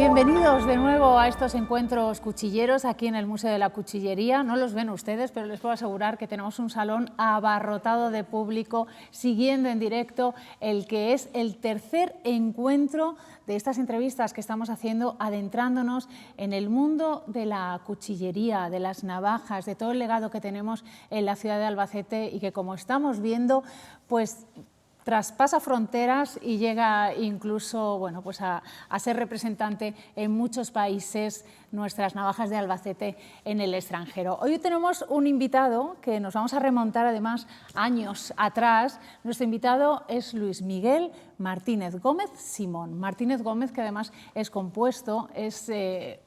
Bienvenidos de nuevo a estos encuentros cuchilleros aquí en el Museo de la Cuchillería. No los ven ustedes, pero les puedo asegurar que tenemos un salón abarrotado de público siguiendo en directo el que es el tercer encuentro de estas entrevistas que estamos haciendo, adentrándonos en el mundo de la cuchillería, de las navajas, de todo el legado que tenemos en la ciudad de Albacete y que, como estamos viendo, pues traspasa fronteras y llega incluso, bueno, pues a ser representante en muchos países, nuestras navajas de Albacete en el extranjero. Hoy tenemos un invitado que nos vamos a remontar además años atrás. Nuestro invitado es Luis Miguel Martínez Gómez Simón. Martínez Gómez, que además es compuesto, es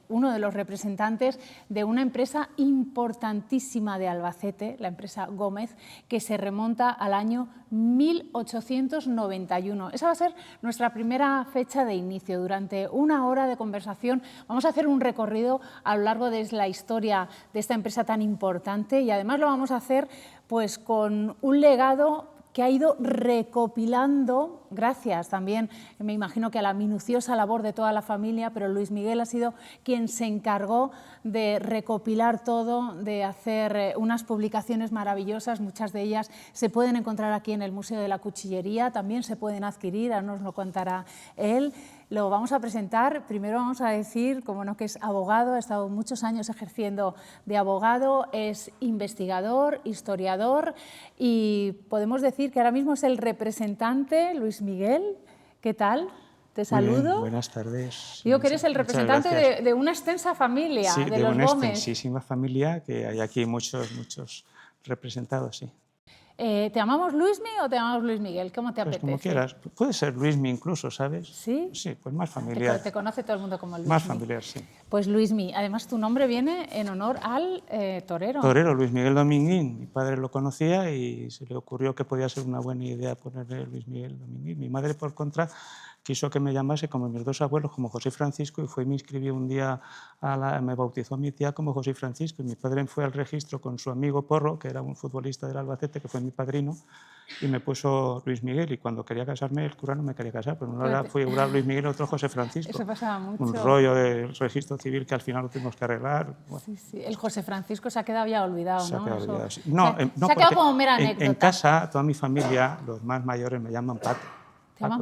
uno de los representantes de una empresa importantísima de Albacete, la empresa Gómez, que se remonta al año 1891. Esa va a ser nuestra primera fecha de inicio. Durante una hora de conversación vamos a hacer un recorrido a lo largo de la historia de esta empresa tan importante y además lo vamos a hacer pues con un legado que ha ido recopilando, gracias también, me imagino que a la minuciosa labor de toda la familia, pero Luis Miguel ha sido quien se encargó de recopilar todo, de hacer unas publicaciones maravillosas, muchas de ellas se pueden encontrar aquí en el Museo de la Cuchillería, también se pueden adquirir, ahora nos lo contará él. Lo vamos a presentar, primero vamos a decir, como no, que es abogado, ha estado muchos años ejerciendo de abogado, es investigador, historiador y podemos decir que ahora mismo es el representante, Luis Miguel, ¿qué tal? Te saludo. Muy bien, buenas tardes. Digo que eres el representante de una extensa familia, sí, de los una Gómez. extensísima familia, que hay aquí muchos representados, sí. ¿Te llamamos Luismi o te llamamos Luis Miguel? ¿Cómo te apetece? Pues como quieras. Puede ser Luismi incluso, ¿sabes? ¿Sí? Sí, pues más familiar. Te conoce todo el mundo como Luismi. Más familiar, sí. Pues Luismi, además tu nombre viene en honor al torero. Torero, Luis Miguel Dominguín. Mi padre lo conocía y se le ocurrió que podía ser una buena idea ponerle Luis Miguel Dominguín. Mi madre, por contra, quiso que me llamase como mis dos abuelos, como José Francisco, y fue y me inscribió un día, me bautizó mi tía como José Francisco, y mi padre fue al registro con su amigo Porro, que era un futbolista del Albacete, que fue mi padrino, y me puso Luis Miguel, y cuando quería casarme el cura no me quería casar, pero una fue Luis Miguel y otro José Francisco. Eso pasaba mucho. Un rollo del registro civil que al final lo tuvimos que arreglar. Bueno. Sí, sí. El José Francisco se ha quedado ya olvidado, se ¿no? Ha quedado olvidado, sí. Se ha quedado como mera anécdota. En casa, toda mi familia, los más mayores me llaman Paco.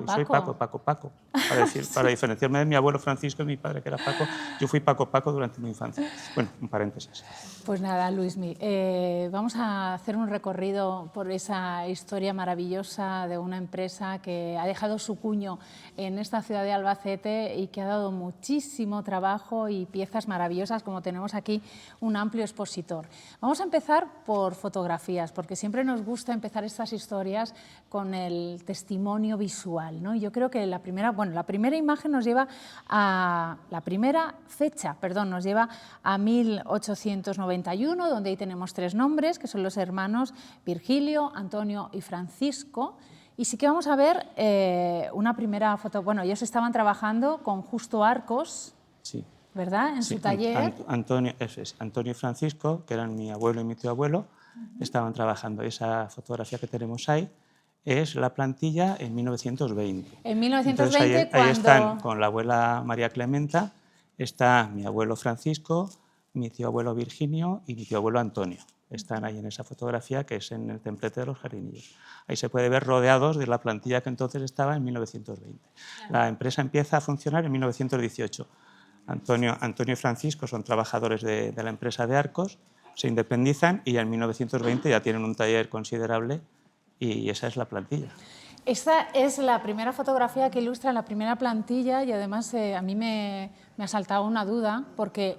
Soy Paco. Para diferenciarme de mi abuelo Francisco y mi padre, que era Paco, yo fui Paco durante mi infancia. Bueno, un paréntesis. Pues nada, Luismi, vamos a hacer un recorrido por esa historia maravillosa de una empresa que ha dejado su cuño en esta ciudad de Albacete y que ha dado muchísimo trabajo y piezas maravillosas, como tenemos aquí un amplio expositor. Vamos a empezar por fotografías, porque siempre nos gusta empezar estas historias con el testimonio visual, ¿no? Y yo creo que la primera imagen nos lleva a la primera fecha, nos lleva a 1891, donde ahí tenemos tres nombres, que son los hermanos Virgilio, Antonio y Francisco. Y sí que vamos a ver una primera foto. Bueno, ellos estaban trabajando con Justo Arcos, sí, ¿verdad? En su taller. Antonio y Francisco, que eran mi abuelo y mi tío abuelo, estaban trabajando. Esa fotografía que tenemos ahí es la plantilla en 1920. En 1920, entonces, ahí están con la abuela María Clementa, está mi abuelo Francisco, mi tío abuelo Virginio y mi tío abuelo Antonio. Están ahí en esa fotografía que es en el templete de los Jardinillos. Ahí se puede ver rodeados de la plantilla que entonces estaba en 1920. La empresa empieza a funcionar en 1918. Antonio y Francisco son trabajadores de la empresa de Arcos, se independizan y en 1920 ya tienen un taller considerable y esa es la plantilla. Esta es la primera fotografía que ilustra la primera plantilla y además a mí me ha saltado una duda porque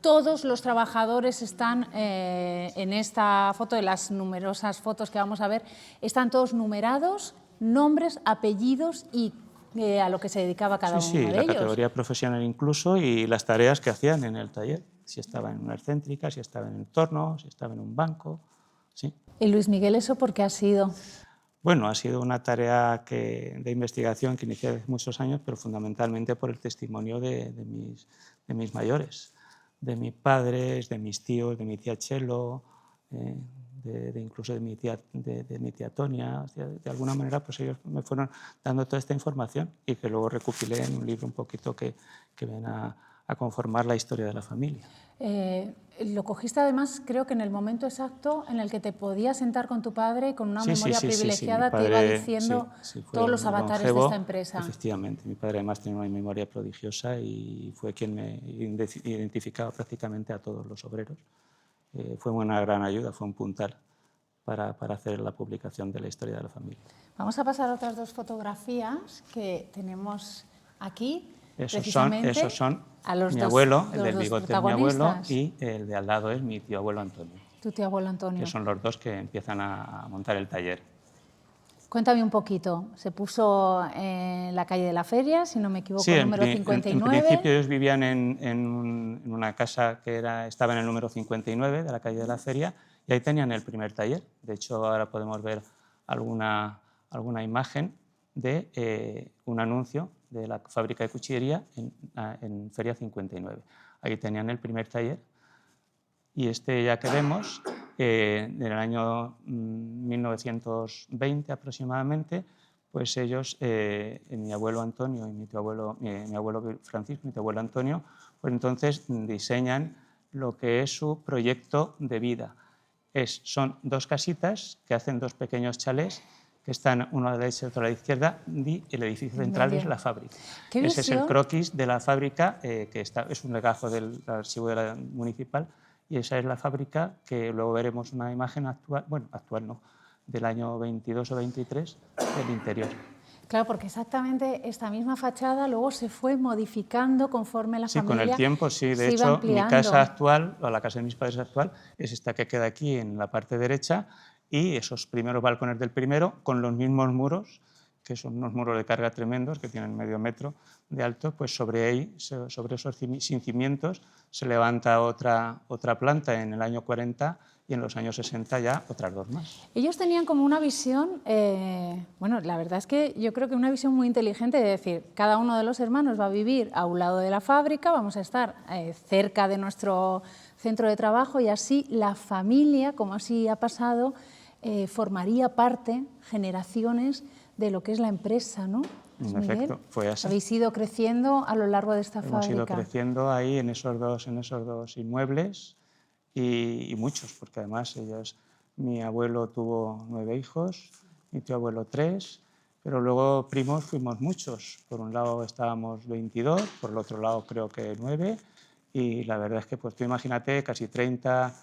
todos los trabajadores están en esta foto, de las numerosas fotos que vamos a ver, están todos numerados, nombres, apellidos y a lo que se dedicaba cada uno de ellos. Sí, la categoría profesional incluso y las tareas que hacían en el taller, si estaba en una excéntrica, si estaba en el torno, si estaba en un banco, sí. ¿Y Luis Miguel eso por qué ha sido? Bueno, ha sido una tarea de investigación que inicié hace muchos años, pero fundamentalmente por el testimonio de mis mayores, de mis padres, de mis tíos, de mi tía Chelo, incluso de mi tía Tonia. De alguna manera, pues ellos me fueron dando toda esta información y que luego recopilé en un libro un poquito que viene a conformar la historia de la familia. Lo cogiste además, creo que en el momento exacto en el que te podías sentar con tu padre y con una memoria privilegiada padre, te iba diciendo todos los avatares de esta empresa. Efectivamente, mi padre además tenía una memoria prodigiosa y fue quien me identificaba prácticamente a todos los obreros. Fue una gran ayuda, fue un puntal para hacer la publicación de la historia de la familia. Vamos a pasar a otras dos fotografías que tenemos aquí. Esos son mi abuelo, el del bigote es mi abuelo, y el de al lado es mi tío abuelo Antonio. Tu tío abuelo Antonio. Que son los dos que empiezan a montar el taller. Cuéntame un poquito. Se puso en la calle de la Feria, si no me equivoco, número 59. En principio ellos vivían en una casa que estaba en el número 59 de la calle de la Feria y ahí tenían el primer taller. De hecho, ahora podemos ver alguna imagen de un anuncio de la fábrica de cuchillería en Feria 59. Ahí tenían el primer taller y ya que vemos, en el año 1920 aproximadamente, pues ellos, mi abuelo Antonio y mi abuelo Francisco y mi tío abuelo Antonio, pues entonces diseñan lo que es su proyecto de vida. Son dos casitas que hacen dos pequeños chalés que están uno a la derecha y otro a la izquierda, y el edificio central es la fábrica. Ese es el croquis de la fábrica, que es un legajo del archivo municipal, y esa es la fábrica que luego veremos una imagen actual, bueno, actual no, del año 22 o 23 del interior. Claro, porque exactamente esta misma fachada luego se fue modificando conforme la familia. Sí, con el tiempo, sí. De hecho, mi casa actual, o la casa de mis padres actual, es esta que queda aquí en la parte derecha, y esos primeros balcones del primero con los mismos muros, que son unos muros de carga tremendos que tienen medio metro de alto, pues sobre esos cimientos se levanta otra planta en el año 40 y en los años 60 ya otras dos más. Ellos tenían como una visión, bueno, la verdad es que yo creo que una visión muy inteligente de decir, cada uno de los hermanos va a vivir a un lado de la fábrica, vamos a estar cerca de nuestro centro de trabajo y así la familia, como así ha pasado, formaría parte, generaciones, de lo que es la empresa, ¿no? En efecto, fue así. Habéis ido creciendo a lo largo de esta fábrica. Hemos ido creciendo ahí en esos dos inmuebles y muchos, porque además mi abuelo tuvo 9 hijos, mi tío abuelo 3, pero luego primos fuimos muchos. Por un lado estábamos 22, por el otro lado creo que 9, y la verdad es que pues tú imagínate casi 30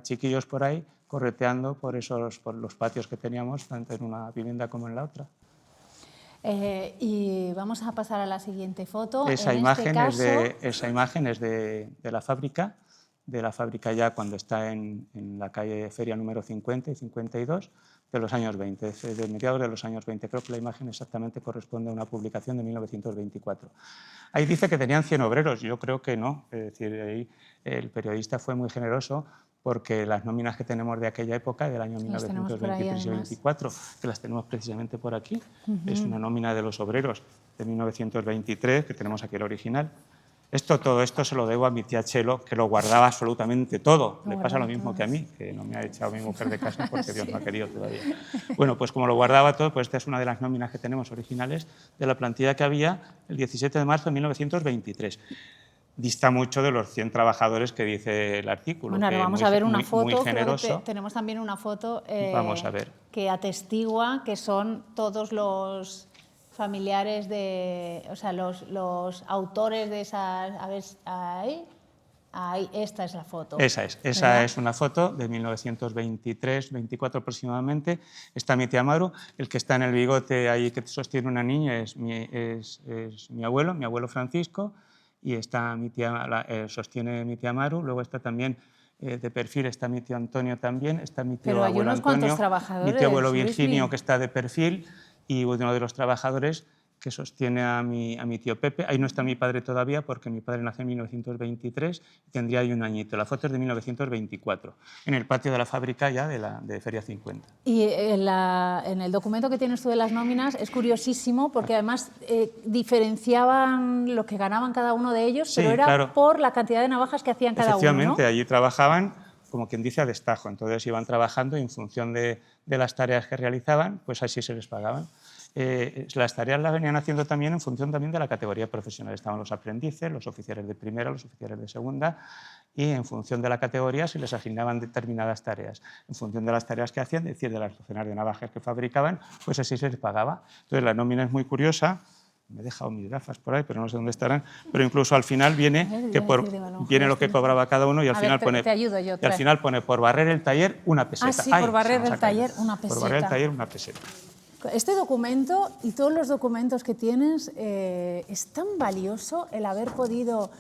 chiquillos por ahí correteando por los patios que teníamos, tanto en una vivienda como en la otra. Y vamos a pasar a la siguiente foto. Esa imagen es de la fábrica ya cuando está en la calle Feria número 50 y 52, de los años 20, de mediados de los años 20. Creo que la imagen exactamente corresponde a una publicación de 1924. Ahí dice que tenían 100 obreros, yo creo que no. Es decir, ahí el periodista fue muy generoso porque las nóminas que tenemos de aquella época, del año 1923 y 24, que las tenemos precisamente por aquí, es una nómina de los obreros de 1923, que tenemos aquí el original. Todo esto se lo debo a mi tía Chelo, que lo guardaba absolutamente todo. Le pasa lo mismo que a mí, que no me ha echado mi mujer de casa porque Dios no ha querido todavía. Bueno, pues como lo guardaba todo, pues esta es una de las nóminas que tenemos originales de la plantilla que había el 17 de marzo de 1923. Dista mucho de los 100 trabajadores que dice el artículo. Bueno, ahora vamos a ver una foto, muy generoso. Tenemos también una foto Vamos a ver. Que atestigua que son todos los familiares o sea, los autores de esas... A ver, ahí, esta es la foto. Esa es una foto de 1923-24 aproximadamente. Está mi tía Maru, el que está en el bigote ahí que sostiene una niña es mi abuelo Francisco, y está sostiene mi tía Maru. Luego está también de perfil, está mi tío Antonio también, está mi tío abuelo Antonio, mi tío abuelo Virginio, que está de perfil, y uno de los trabajadores que sostiene a mi tío Pepe. Ahí no está mi padre todavía porque mi padre nació en 1923 y tendría ahí un añito. La foto es de 1924, en el patio de la fábrica ya de Feria 50. Y en el documento que tienes tú de las nóminas es curiosísimo porque además diferenciaban lo que ganaban cada uno de ellos, Sí, pero era claro, por la cantidad de navajas que hacían cada uno, ¿no? Efectivamente, allí trabajaban como quien dice, a destajo. Entonces iban trabajando y en función de las tareas que realizaban, pues así se les pagaban. Las tareas las venían haciendo también en función también de la categoría profesional. Estaban los aprendices, los oficiales de primera, los oficiales de segunda, y en función de la categoría se les asignaban determinadas tareas. En función de las tareas que hacían, es decir, de las docenas de navajas que fabricaban, pues así se les pagaba. Entonces la nómina es muy curiosa. Me he dejado mis gafas por ahí, pero no sé dónde estarán. Pero incluso al final viene lo que cobraba cada uno y al final pone, y al final pone por barrer el taller una peseta. Ah, sí, por barrer el taller una peseta. Por barrer el taller una peseta. Este documento y todos los documentos que tienes, es tan valioso el haber podido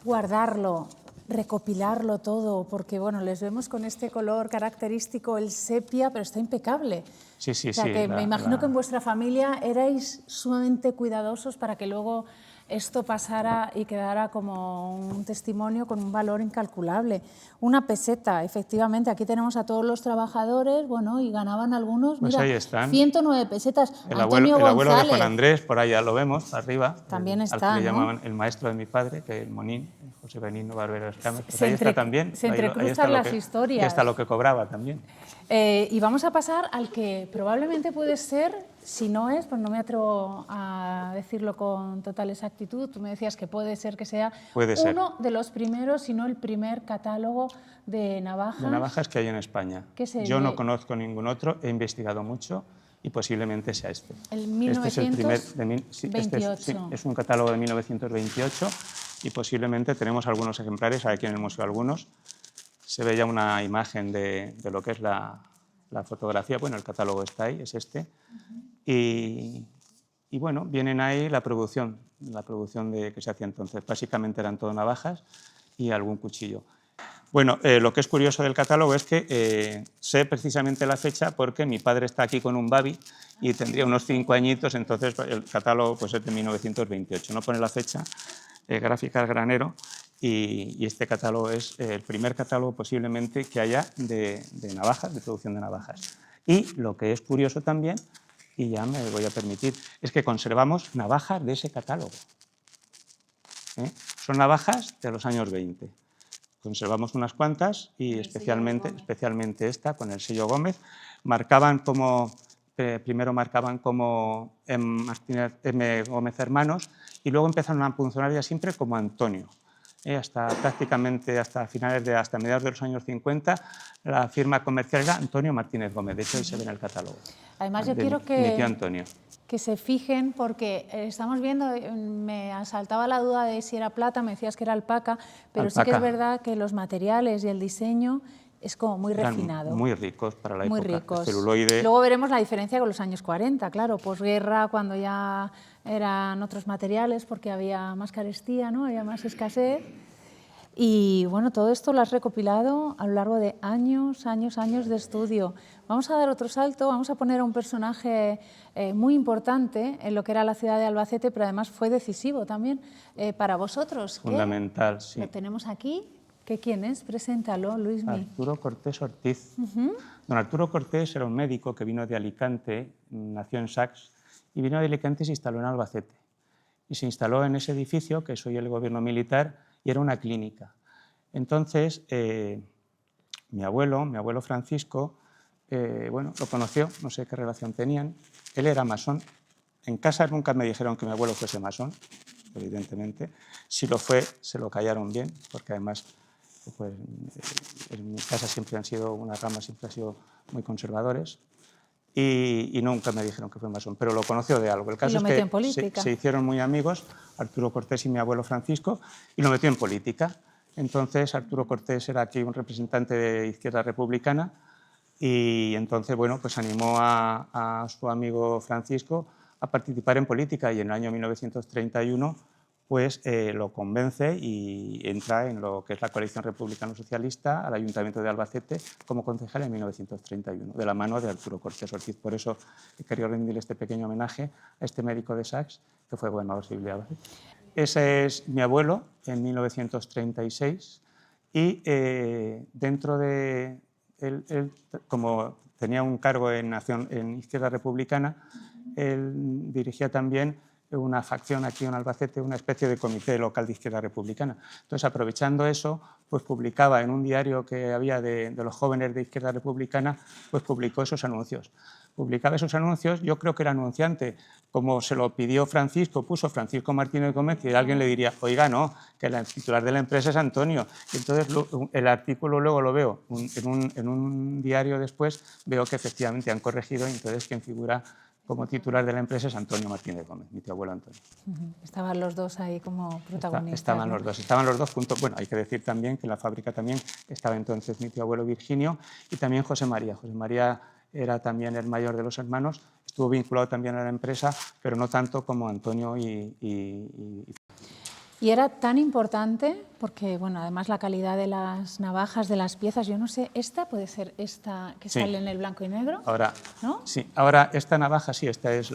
guardarlo, recopilarlo todo, porque bueno, les vemos con este color característico, el sepia, pero está impecable. Sí, sí, o sea, sí. Que me imagino que en vuestra familia erais sumamente cuidadosos para que luego esto pasara y quedara como un testimonio con un valor incalculable. Una peseta, efectivamente, aquí tenemos a todos los trabajadores, bueno, y ganaban algunos, pues mira, ahí están. 109 pesetas. El abuelo de Juan Andrés, por allá lo vemos, arriba. También está, al que le ¿no? llamaban el maestro de mi padre, que es el Monín, José Benigno Barbero Escames. Pues Se ahí está también. Se entrecruzan las historias. Y hasta lo que cobraba también. Y vamos a pasar al que probablemente puede ser, si no es, pues no me atrevo a decirlo con total exactitud, tú me decías que puede ser que sea uno de los primeros, si no el primer catálogo de navajas. De navajas que hay en España. Yo no conozco ningún otro, he investigado mucho y posiblemente sea este. El 1928. Es un catálogo de 1928 y posiblemente tenemos algunos ejemplares, aquí en el museo algunos. Se ve ya una imagen de lo que es la fotografía. Bueno, el catálogo está ahí, es este. Y bueno, vienen ahí la producción que se hacía entonces. Básicamente eran todo navajas y algún cuchillo. Bueno, lo que es curioso del catálogo es que sé precisamente la fecha porque mi padre está aquí con un babi y tendría unos 5 añitos, entonces el catálogo pues, es de 1928. No pone la fecha, gráfica al granero. Y este catálogo es el primer catálogo posiblemente que haya de navajas, de producción de navajas. Y lo que es curioso también, y ya me voy a permitir, es que conservamos navajas de ese catálogo. Son navajas de los años 20. Conservamos unas cuantas y especialmente esta con el sello Gómez. Primero marcaban como M. Gómez Hermanos y luego empezaron a funcionar ya siempre como Antonio. Hasta mediados de los años 50, la firma comercial era Antonio Martínez Gómez. De hecho, ahí se ve en el catálogo. Además, yo quiero mi tío Antonio. Que se fijen, porque estamos viendo, me asaltaba la duda de si era plata, me decías que era alpaca, pero sí que es verdad que los materiales y el diseño es como muy refinado. Muy ricos para la muy época. Ricos. Celuloide. Luego veremos la diferencia con los años 40, claro, posguerra, cuando ya eran otros materiales, porque había más carestía, ¿no? Había más escasez. Y bueno, todo esto lo has recopilado a lo largo de años de estudio. Vamos a dar otro salto, vamos a poner a un personaje muy importante en lo que era la ciudad de Albacete, pero además fue decisivo también para vosotros. Fundamental, sí. Lo tenemos aquí. ¿Quién es? Preséntalo, Luismi. Arturo Cortés Ortiz. Don Arturo Cortés era un médico que vino de Alicante, nació en Sax, y vino de Alicante y se instaló en Albacete. Y se instaló en ese edificio, que es hoy el gobierno militar, y era una clínica. Entonces, mi abuelo Francisco, bueno, lo conoció, no sé qué relación tenían. Él era masón. En casa nunca me dijeron que mi abuelo fuese masón, evidentemente. Si lo fue, se lo callaron bien, porque además pues, en mi casa siempre han sido, una rama siempre ha sido muy conservadores. Y nunca me dijeron que fue masón, pero lo conoció de algo. El caso es que se hicieron muy amigos, Arturo Cortés y mi abuelo Francisco, y lo metió en política. Entonces, Arturo Cortés era aquí un representante de Izquierda Republicana y entonces, bueno, pues animó a su amigo Francisco a participar en política y en el año 1931 pues lo convence y entra en lo que es la coalición republicano-socialista al Ayuntamiento de Albacete como concejal en 1931, de la mano de Arturo Cortés Ortiz. Por eso he querido rendirle este pequeño homenaje a este médico de Sax, que fue gobernador civil de Albacete. Ese es mi abuelo en 1936 y dentro de él, como tenía un cargo en Izquierda Republicana, él dirigía también una facción aquí en Albacete, una especie de comité local de izquierda republicana. Entonces, aprovechando eso, pues publicaba en un diario que había de los jóvenes de izquierda republicana, pues publicó esos anuncios. Publicaba esos anuncios, yo creo que el anunciante, como se lo pidió Francisco, puso Francisco Martínez Gómez y alguien le diría, oiga, no, que el titular de la empresa es Antonio. Y entonces el artículo luego lo veo en un diario después, veo que efectivamente han corregido y entonces quien figura como titular de la empresa es Antonio Martínez Gómez, mi tío abuelo Antonio. Estaban los dos ahí como protagonistas. Estaban los dos juntos. Bueno, hay que decir también que en la fábrica también estaba entonces mi tío abuelo Virginio y también José María. José María era también el mayor de los hermanos, estuvo vinculado también a la empresa, pero no tanto como Antonio y era tan importante, porque bueno, además la calidad de las navajas, de las piezas, yo no sé, ¿esta puede ser esta que sale en el blanco y negro? Ahora, ¿no? Sí, ahora esta navaja sí, esta es,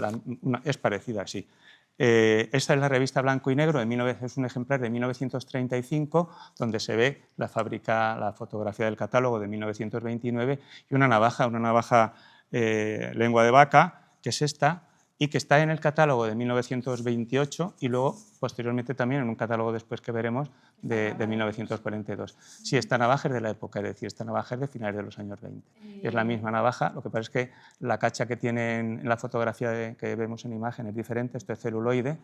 es parecida, sí. Esta es la revista Blanco y Negro, es un ejemplar de 1935, donde se ve la fábrica, la fotografía del catálogo de 1929 y una navaja lengua de vaca, que es esta, y que está en el catálogo de 1928 y luego, posteriormente, también en un catálogo después que veremos de 1942. Sí, esta navaja es de la época, es decir, esta navaja es de finales de los años 20. Y es la misma navaja, lo que pasa es que la cacha que tiene en la fotografía que vemos en imagen es diferente, esto es celuloide,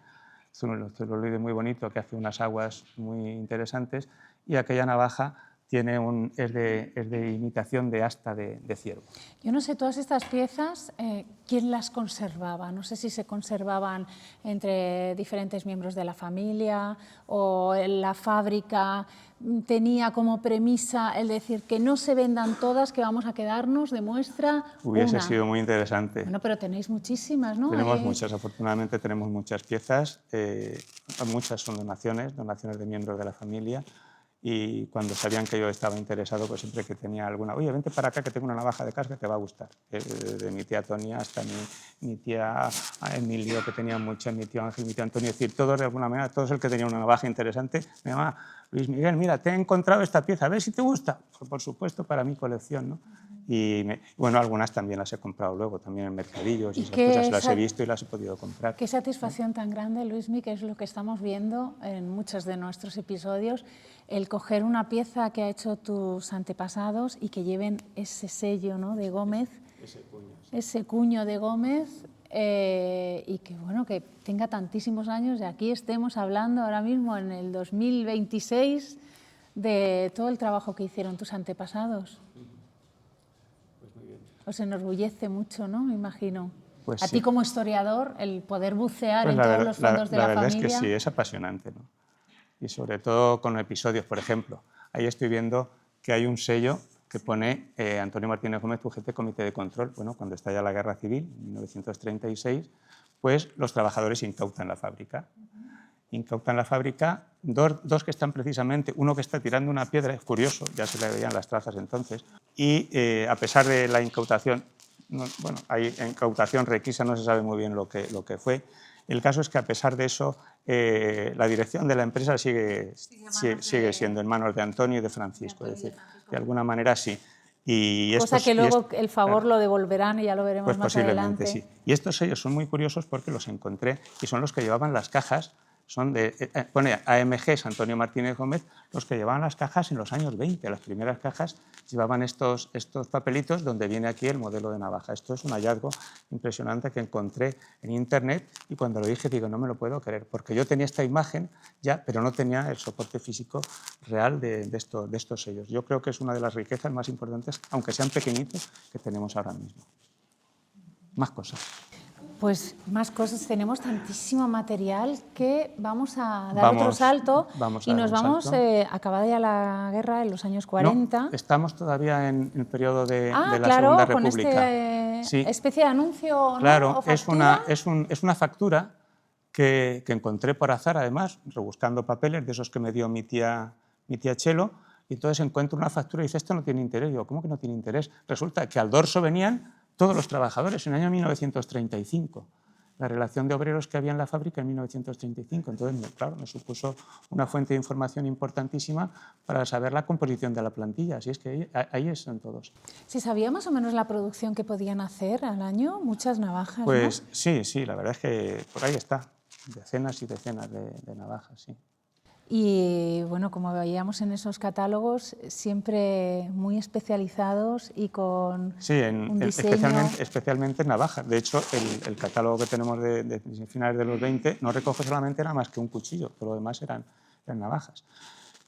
es un celuloide muy bonito que hace unas aguas muy interesantes, y aquella navaja es de imitación de asta de ciervo. Yo no sé, todas estas piezas, ¿quién las conservaba? No sé si se conservaban entre diferentes miembros de la familia o en la fábrica tenía como premisa el decir que no se vendan todas, que vamos a quedarnos de muestra Hubiese una. sido muy interesante. Bueno, pero tenéis muchísimas, ¿no? Tenemos muchas, afortunadamente tenemos muchas piezas, muchas son donaciones de miembros de la familia. Y cuando sabían que yo estaba interesado, pues siempre que tenía alguna, oye, vente para acá que tengo una navaja de casca que te va a gustar. De mi tía Tonia hasta mi tía Emilio, que tenía muchas, mi tío Ángel, mi tío Antonio, es decir, todos de alguna manera, todos el que tenía una navaja interesante, me llamaba, Luis Miguel, mira, te he encontrado esta pieza, a ver si te gusta. Por supuesto, para mi colección, ¿no? Y bueno, algunas también las he comprado luego, también en mercadillos, y esas cosas las he visto y las he podido comprar. Qué satisfacción tan grande, Luismi, que es lo que estamos viendo en muchos de nuestros episodios, el coger una pieza que ha hecho tus antepasados y que lleven ese sello, ¿no?, de Gómez, ese cuño de Gómez, y que, bueno, que tenga tantísimos años y aquí estemos hablando ahora mismo en el 2026 de todo el trabajo que hicieron tus antepasados. Os enorgullece mucho, ¿no?, me imagino. Pues a sí. ti como historiador, el poder bucear en todos los fondos de la familia. La verdad es que sí, es apasionante, ¿no? Y sobre todo con episodios, por ejemplo. Ahí estoy viendo que hay un sello que pone Antonio Martínez Gómez, UGT, Comité de Control. Bueno, cuando estalla la Guerra Civil, en 1936, pues los trabajadores incautan la fábrica. Incautan la fábrica, dos que están precisamente, uno que está tirando una piedra, es curioso, ya se le veían las trazas entonces, y a pesar de la incautación, bueno, hay incautación requisa, no se sabe muy bien lo que fue. El caso es que a pesar de eso, la dirección de la empresa sigue siendo en manos de Antonio y de Francisco, es decir, de alguna manera sí. Cosa que luego el favor lo devolverán y ya lo veremos pues más adelante. Sí. Y estos sellos son muy curiosos porque los encontré y son los que llevaban las cajas. Pone AMG Antonio Martínez Gómez, los que llevaban las cajas en los años 20. Las primeras cajas llevaban estos papelitos donde viene aquí el modelo de navaja. Esto es un hallazgo impresionante que encontré en internet y cuando lo dije digo, no me lo puedo creer, porque yo tenía esta imagen ya, pero no tenía el soporte físico real de estos sellos. Yo creo que es una de las riquezas más importantes, aunque sean pequeñitos, que tenemos ahora mismo. Más cosas. Pues más cosas, tenemos tantísimo material que vamos a dar otro salto y nos vamos, acabada ya la guerra en los años 40. No, estamos todavía en el periodo de la claro, Segunda República. Con esta especie de anuncio, claro, ¿no? es una factura que encontré por azar, además, rebuscando papeles de esos que me dio mi tía Chelo, y entonces encuentro una factura y dice, esto no tiene interés. Digo, ¿cómo que no tiene interés? Resulta que al dorso venían todos los trabajadores en el año 1935, la relación de obreros que había en la fábrica en 1935. Entonces, claro, me supuso una fuente de información importantísima para saber la composición de la plantilla. Así es que ahí están todos. ¿Se sabía más o menos la producción que podían hacer al año? Muchas navajas, pues, ¿no? Sí, la verdad es que por ahí está. decenas y decenas de navajas, sí. Y bueno, como veíamos en esos catálogos, siempre muy especializados y con sí, un diseño... especialmente en navajas. De hecho, el catálogo que tenemos de finales de los 20 no recoge solamente nada más que un cuchillo, todo lo demás eran navajas.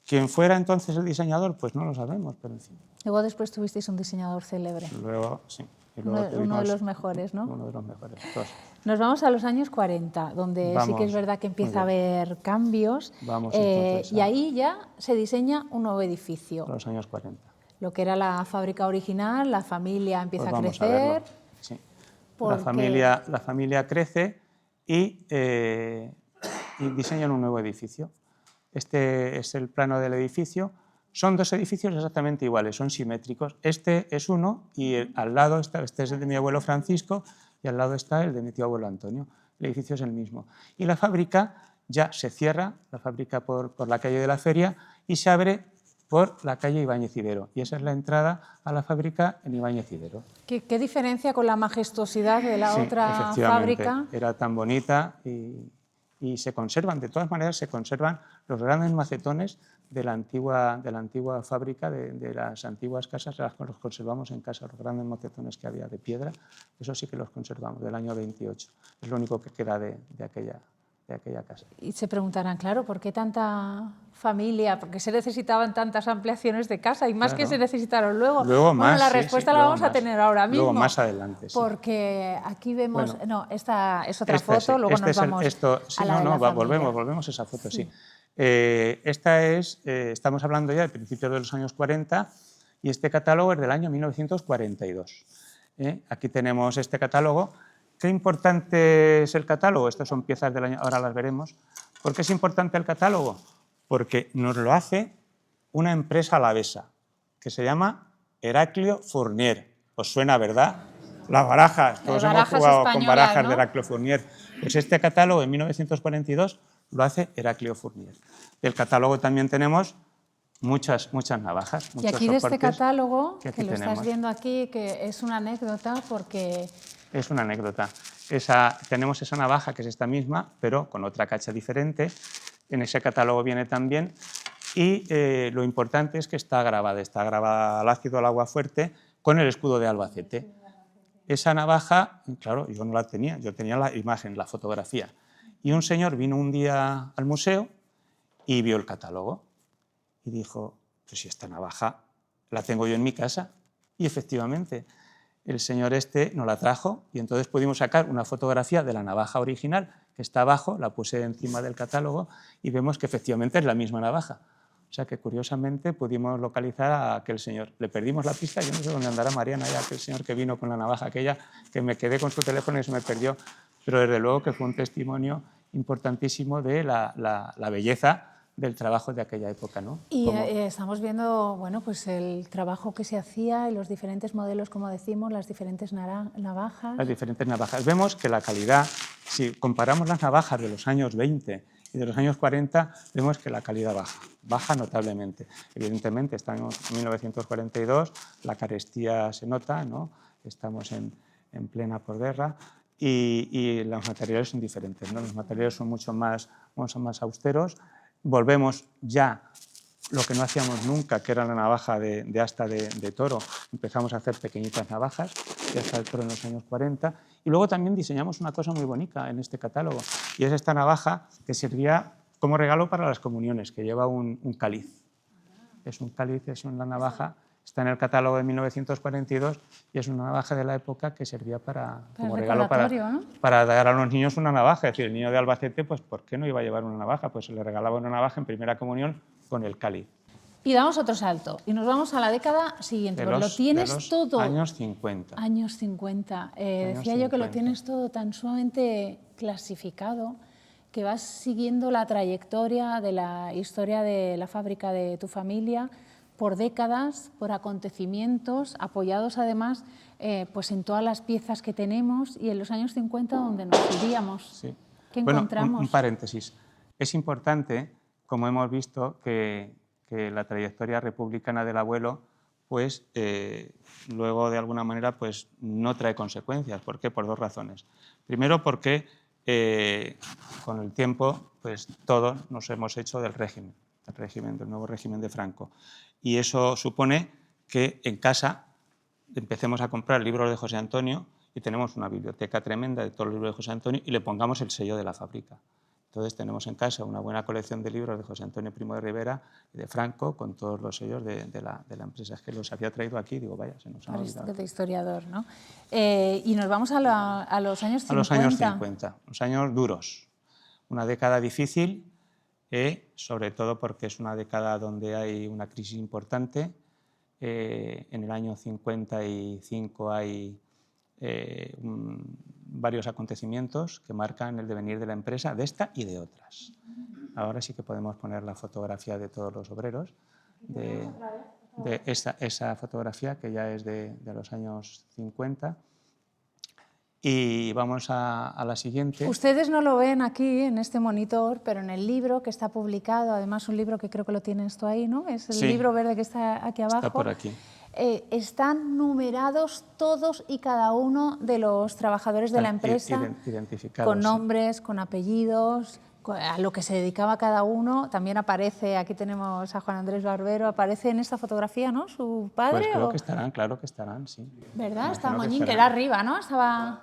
¿Quién fuera entonces el diseñador? Pues no lo sabemos, pero en fin. Luego después tuvisteis un diseñador célebre. Luego, sí. Y Uno luego de los mejores, ¿no? Uno de los mejores, dos. Nos vamos a los años 40, donde sí que es verdad que empieza a haber cambios. Vamos entonces y ahí ya se diseña un nuevo edificio. A los años 40. Lo que era la fábrica original, la familia empieza Pues a crecer. Sí. Porque... La familia crece y diseñan un nuevo edificio. Este es el plano del edificio. Son dos edificios exactamente iguales, son simétricos. Este es uno y al lado está, este es el de mi abuelo Francisco y al lado está el de mi tío abuelo Antonio. El edificio es el mismo. Y la fábrica ya se cierra, la fábrica por la calle de la Feria, y se abre por la calle Ibáñez Ibero. Y esa es la entrada a la fábrica en Ibáñez Ibero. ¿Qué diferencia con la majestuosidad de la otra fábrica? Era tan bonita y se conservan, de todas maneras se conservan los grandes macetones de la antigua fábrica, de las antiguas casas, los conservamos en casa, los grandes macetones que había de piedra, eso sí que los conservamos, del año 28, es lo único que queda de aquella casa. Y se preguntarán, claro, ¿por qué tanta familia? ¿Por qué se necesitaban tantas ampliaciones de casa? Y más que se necesitaron luego. Luego más, la respuesta la vamos a tener ahora mismo. Luego más adelante, sí. Porque aquí vemos... No, esta es otra foto, luego nos vamos a la de la familia. Volvemos a esa foto, sí. Estamos hablando ya de principios de los años 40 y este catálogo es del año 1942. Aquí tenemos este catálogo. ¿Qué importante es el catálogo? Estas son piezas del año, ahora las veremos. ¿Por qué es importante el catálogo? Porque nos lo hace una empresa alavesa que se llama Heraclio Fournier. ¿Os suena, verdad? Las barajas, todos hemos jugado con barajas, ¿no? De Heraclio Fournier. Pues este catálogo en 1942 lo hace Heraclio Fournier. Del catálogo también tenemos muchas navajas. Y aquí de este catálogo, que lo estás viendo aquí, que es una anécdota porque... Es una anécdota. Tenemos esa navaja que es esta misma, pero con otra cacha diferente. En ese catálogo viene también. Y lo importante es que está grabada al ácido, al agua fuerte, con el escudo de Albacete. Esa navaja, claro, yo no la tenía, yo tenía la imagen, la fotografía. Y un señor vino un día al museo y vio el catálogo y dijo, pues si esta navaja la tengo yo en mi casa. Y efectivamente, el señor nos la trajo y entonces pudimos sacar una fotografía de la navaja original que está abajo, la puse encima del catálogo y vemos que efectivamente es la misma navaja. O sea que curiosamente pudimos localizar a aquel señor. Le perdimos la pista, yo no sé dónde andará Mariana, ya aquel señor que vino con la navaja aquella, que me quedé con su teléfono y se me perdió, pero desde luego que fue un testimonio importantísimo de la belleza del trabajo de aquella época, ¿no? Y estamos viendo, bueno, pues el trabajo que se hacía y los diferentes modelos, como decimos, las diferentes navajas. Las diferentes navajas. Vemos que la calidad, si comparamos las navajas de los años 20 y de los años 40, vemos que la calidad baja notablemente. Evidentemente, estamos en 1942, la carestía se nota, ¿no? Estamos en plena posguerra y los materiales son diferentes, ¿no? Los materiales son mucho más austeros. Volvemos ya lo que no hacíamos nunca, que era la navaja de asta de toro. Empezamos a hacer pequeñitas navajas de asta de toro en los años 40. Y luego también diseñamos una cosa muy bonita en este catálogo, y es esta navaja que servía como regalo para las comuniones, que lleva un cáliz. Es un cáliz, es una navaja, está en el catálogo de 1942 y es una navaja de la época que servía como regalo para dar a los niños una navaja. Es decir, el niño de Albacete, pues ¿por qué no iba a llevar una navaja? Pues se le regalaba una navaja en primera comunión con el cáliz. Y damos otro salto y nos vamos a la década siguiente. Lo tienes todo. Años 50. Años 50. Decía yo que lo tienes todo tan sumamente clasificado que vas siguiendo la trayectoria de la historia de la fábrica de tu familia por décadas, por acontecimientos, apoyados además pues en todas las piezas que tenemos y en los años 50 donde nos iríamos. Sí. ¿Qué encontramos? Un paréntesis. Es importante, como hemos visto, que la trayectoria republicana del abuelo pues luego de alguna manera pues no trae consecuencias. ¿Por qué? Por dos razones. Primero porque con el tiempo, pues todos nos hemos hecho del nuevo régimen de Franco. Y eso supone que en casa empecemos a comprar libros de José Antonio y tenemos una biblioteca tremenda de todos los libros de José Antonio y le pongamos el sello de la fábrica. Entonces tenemos en casa una buena colección de libros de José Antonio Primo de Rivera y de Franco con todos los sellos de la empresa. Es que los había traído aquí y digo, vaya, se nos ha olvidado. De historiador, ¿no? Y nos vamos a los años 50. A los años 50, los años duros. Una década difícil, sobre todo porque es una década donde hay una crisis importante. En el año 55 hay varios acontecimientos que marcan el devenir de la empresa, de esta y de otras. Ahora sí que podemos poner la fotografía de todos los obreros, de esa fotografía que ya es de los años 50. Y vamos a la siguiente. Ustedes no lo ven aquí en este monitor, pero en el libro que está publicado, además un libro que creo que lo tienes tú ahí, ¿no? Es el libro verde que está aquí abajo. Está por aquí. Están numerados todos y cada uno de los trabajadores de la empresa, identificados, con nombres, con apellidos, a lo que se dedicaba cada uno. También aparece, aquí tenemos a Juan Andrés Barbero, aparece en esta fotografía, ¿no? Su padre. Pues creo que estarán, claro que estarán, sí. ¿Verdad? Está Moñín, que era arriba, ¿no? Estaba...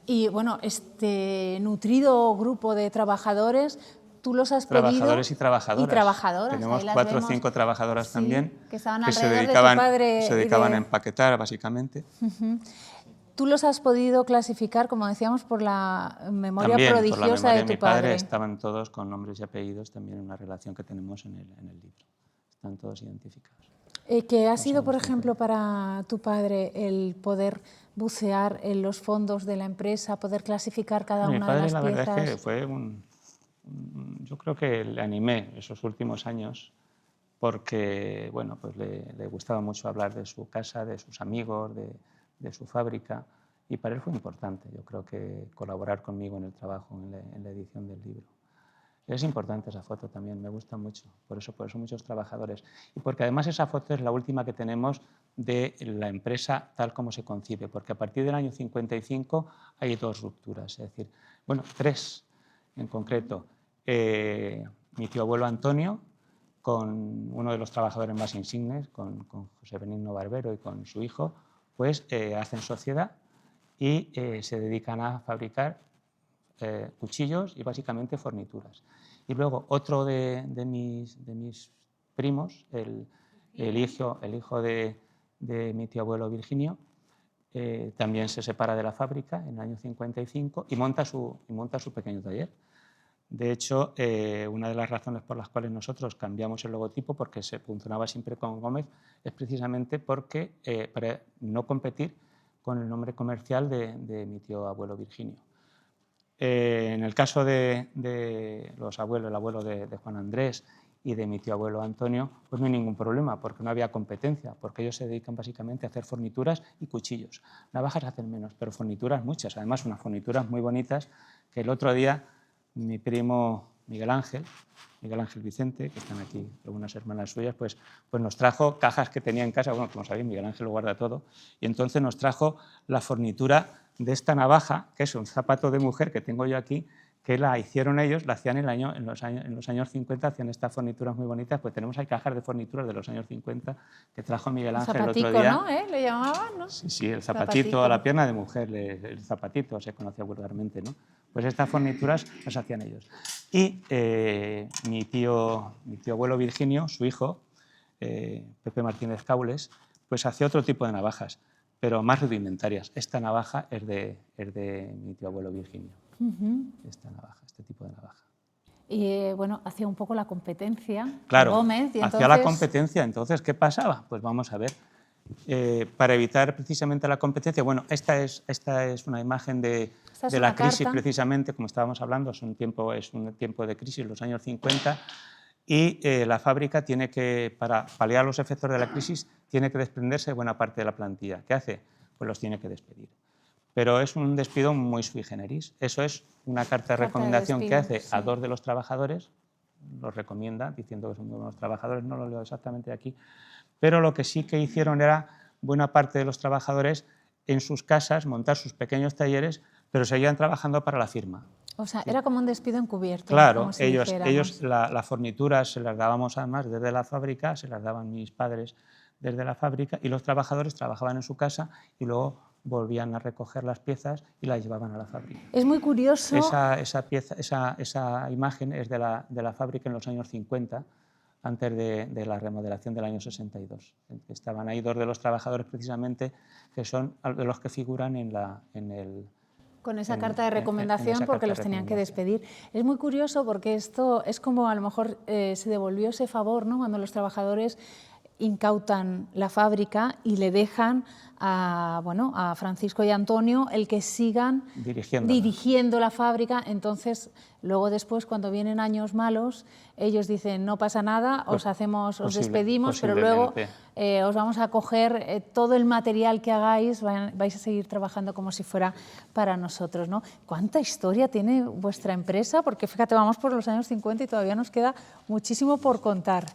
Y bueno, este nutrido grupo de trabajadores, tú los has pedido... Trabajadores y trabajadoras. Y trabajadoras. Tenemos 4 o 5 trabajadoras también que estaban que se dedicaban a empaquetar, básicamente. Tú los has podido clasificar, como decíamos, por la memoria también, prodigiosa por la memoria de tu mi padre. padre. Estaban todos con nombres y apellidos, también en una relación que tenemos en el libro. Están todos identificados. ¿Qué ha sido, por ejemplo, para tu padre el poder bucear en los fondos de la empresa, poder clasificar cada una de las piezas? Mi padre, la verdad es que fue yo creo que le animé esos últimos años porque, bueno, pues le gustaba mucho hablar de su casa, de sus amigos, de su fábrica, y para él fue importante, yo creo que colaborar conmigo en el trabajo, en la edición del libro. Es importante esa foto también, me gusta mucho, por eso muchos trabajadores. Y porque además esa foto es la última que tenemos de la empresa tal como se concibe, porque a partir del año 55 hay 2 rupturas, es decir, bueno, 3 en concreto. Mi tío abuelo Antonio, con uno de los trabajadores más insignes, con José Benigno Barbero y con su hijo, pues hacen sociedad y se dedican a fabricar cuchillos y básicamente fornituras. Y luego otro de mis primos, el hijo de mi tío abuelo Virginio, también se separa de la fábrica en el año 55 y monta su pequeño taller. De hecho, una de las razones por las cuales nosotros cambiamos el logotipo, porque se funcionaba siempre con Gómez, es precisamente porque para no competir con el nombre comercial de mi tío abuelo Virginio. En el caso de los abuelos, el abuelo de Juan Andrés y de mi tío abuelo Antonio, pues no hay ningún problema, porque no había competencia, porque ellos se dedican básicamente a hacer fornituras y cuchillos. Navajas hacen menos, pero fornituras muchas, además unas fornituras muy bonitas, que el otro día mi primo Miguel Ángel Vicente, que están aquí algunas hermanas suyas, pues nos trajo cajas que tenía en casa. Bueno, como sabéis, Miguel Ángel lo guarda todo, y entonces nos trajo la fornitura de esta navaja, que es un zapato de mujer que tengo yo aquí, que la hicieron ellos, la hacían en los años 50, hacían estas fornituras muy bonitas, pues tenemos ahí cajas de fornituras de los años 50 que trajo Miguel Ángel el otro día. ¿No? ¿Le llamaban, no? Sí, el zapatito a la pierna de mujer, el zapatito se conocía vulgarmente, ¿no? Pues estas fornituras las hacían ellos. Y mi tío abuelo Virginio, su hijo, Pepe Martínez Caules, pues hacía otro tipo de navajas, pero más rudimentarias. Esta navaja es de mi tío abuelo Virginio. Este tipo de navaja. Y bueno, hacía un poco la competencia. Claro, Gómez, y hacía la competencia. Entonces, ¿qué pasaba? Pues vamos a ver. Para evitar precisamente la competencia, bueno, esta es una imagen de la crisis, carta. Precisamente, como estábamos hablando, es un tiempo de crisis, los años 50, y la fábrica tiene que, para paliar los efectos de la crisis, tiene que desprenderse de buena parte de la plantilla. ¿Qué hace? Pues los tiene que despedir. Pero es un despido muy sui generis. Eso es una carta de recomendación que hace a 2 de los trabajadores, los recomienda diciendo que son buenos trabajadores, no lo leo exactamente aquí, pero lo que sí que hicieron era buena parte de los trabajadores en sus casas montar sus pequeños talleres, pero seguían trabajando para la firma. O sea, era como un despido encubierto. Claro, como si ellos dijéramos. las fornituras se las dábamos además desde la fábrica, se las daban mis padres desde la fábrica y los trabajadores trabajaban en su casa y luego volvían a recoger las piezas y las llevaban a la fábrica. Es muy curioso. Esa imagen es de la fábrica en los años 50, antes de la remodelación del año 62. Estaban ahí dos de los trabajadores precisamente que son de los que figuran en el... Con esa carta de recomendación, porque los tenían que despedir. Es muy curioso porque esto es como a lo mejor se devolvió ese favor, ¿no? Cuando los trabajadores incautan la fábrica y le dejan a Francisco y Antonio el que sigan dirigiendo la fábrica. Entonces, luego después, cuando vienen años malos, ellos dicen, no pasa nada, os despedimos, pero luego os vamos a coger todo el material que hagáis, vais a seguir trabajando como si fuera para nosotros, ¿no? ¿Cuánta historia tiene vuestra empresa? Porque fíjate, vamos por los años 50 y todavía nos queda muchísimo por contar.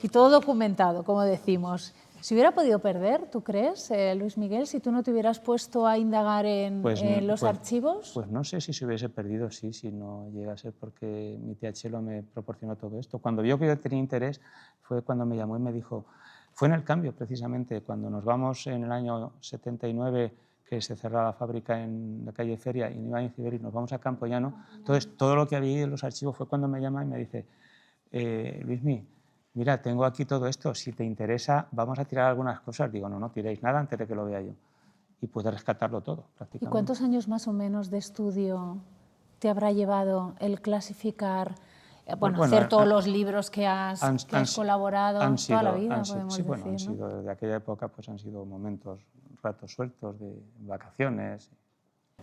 Y todo documentado, como decimos. ¿Se hubiera podido perder, tú crees, Luis Miguel, si tú no te hubieras puesto a indagar en los archivos? Pues no sé si se hubiese perdido, sí, si no llega a ser porque mi tía Chelo me proporcionó todo esto. Cuando vio que yo tenía interés fue cuando me llamó y me dijo, fue en el cambio precisamente, cuando nos vamos en el año 79, que se cerraba la fábrica en la calle Feria y en Ibáñez Cibero y nos vamos a Campo Llano. Entonces, todo lo que había en los archivos fue cuando me llama y me dice, Luismi, mira, tengo aquí todo esto, si te interesa, vamos a tirar algunas cosas. Digo, no tiréis nada antes de que lo vea yo. Y pude rescatarlo todo, prácticamente. ¿Y cuántos años más o menos de estudio te habrá llevado el clasificar, hacer todos los libros que has colaborado toda la vida, podemos decir, han sido, de aquella época pues han sido momentos, ratos sueltos de vacaciones.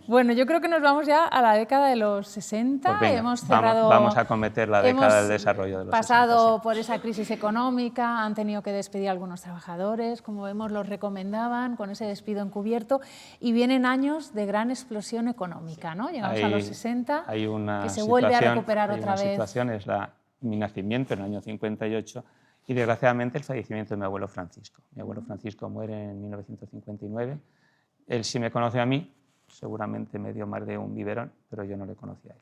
Bueno, yo creo que nos vamos ya a la década de los 60. Pues venga, hemos cerrado, vamos a cometer la década del desarrollo de los 60. Hemos pasado por esa crisis económica, han tenido que despedir a algunos trabajadores, como vemos los recomendaban con ese despido encubierto, y vienen años de gran explosión económica, ¿no? Llegamos a los 60, que se vuelve a recuperar otra vez. La situación es mi nacimiento en el año 58 y desgraciadamente el fallecimiento de mi abuelo Francisco. Mi abuelo Francisco muere en 1959, él sí me conoce a mí, seguramente me dio más de un biberón, pero yo no le conocía a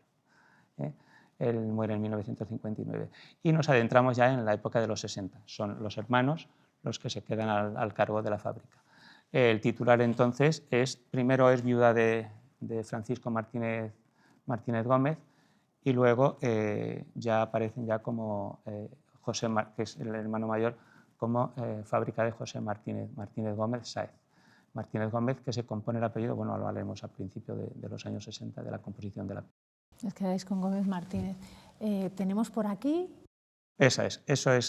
él. Él muere en 1959 y nos adentramos ya en la época de los 60. Son los hermanos los que se quedan al cargo de la fábrica. El titular entonces primero es viuda de Francisco Martínez Gómez y luego ya aparecen ya como José, que es el hermano mayor, como fábrica de José Martínez Gómez Sáez. Martínez Gómez, que se compone el apellido, bueno, lo hablaremos al principio de los años 60, de la composición de la... Os quedáis con Gómez Martínez. Tenemos por aquí... Eso es con la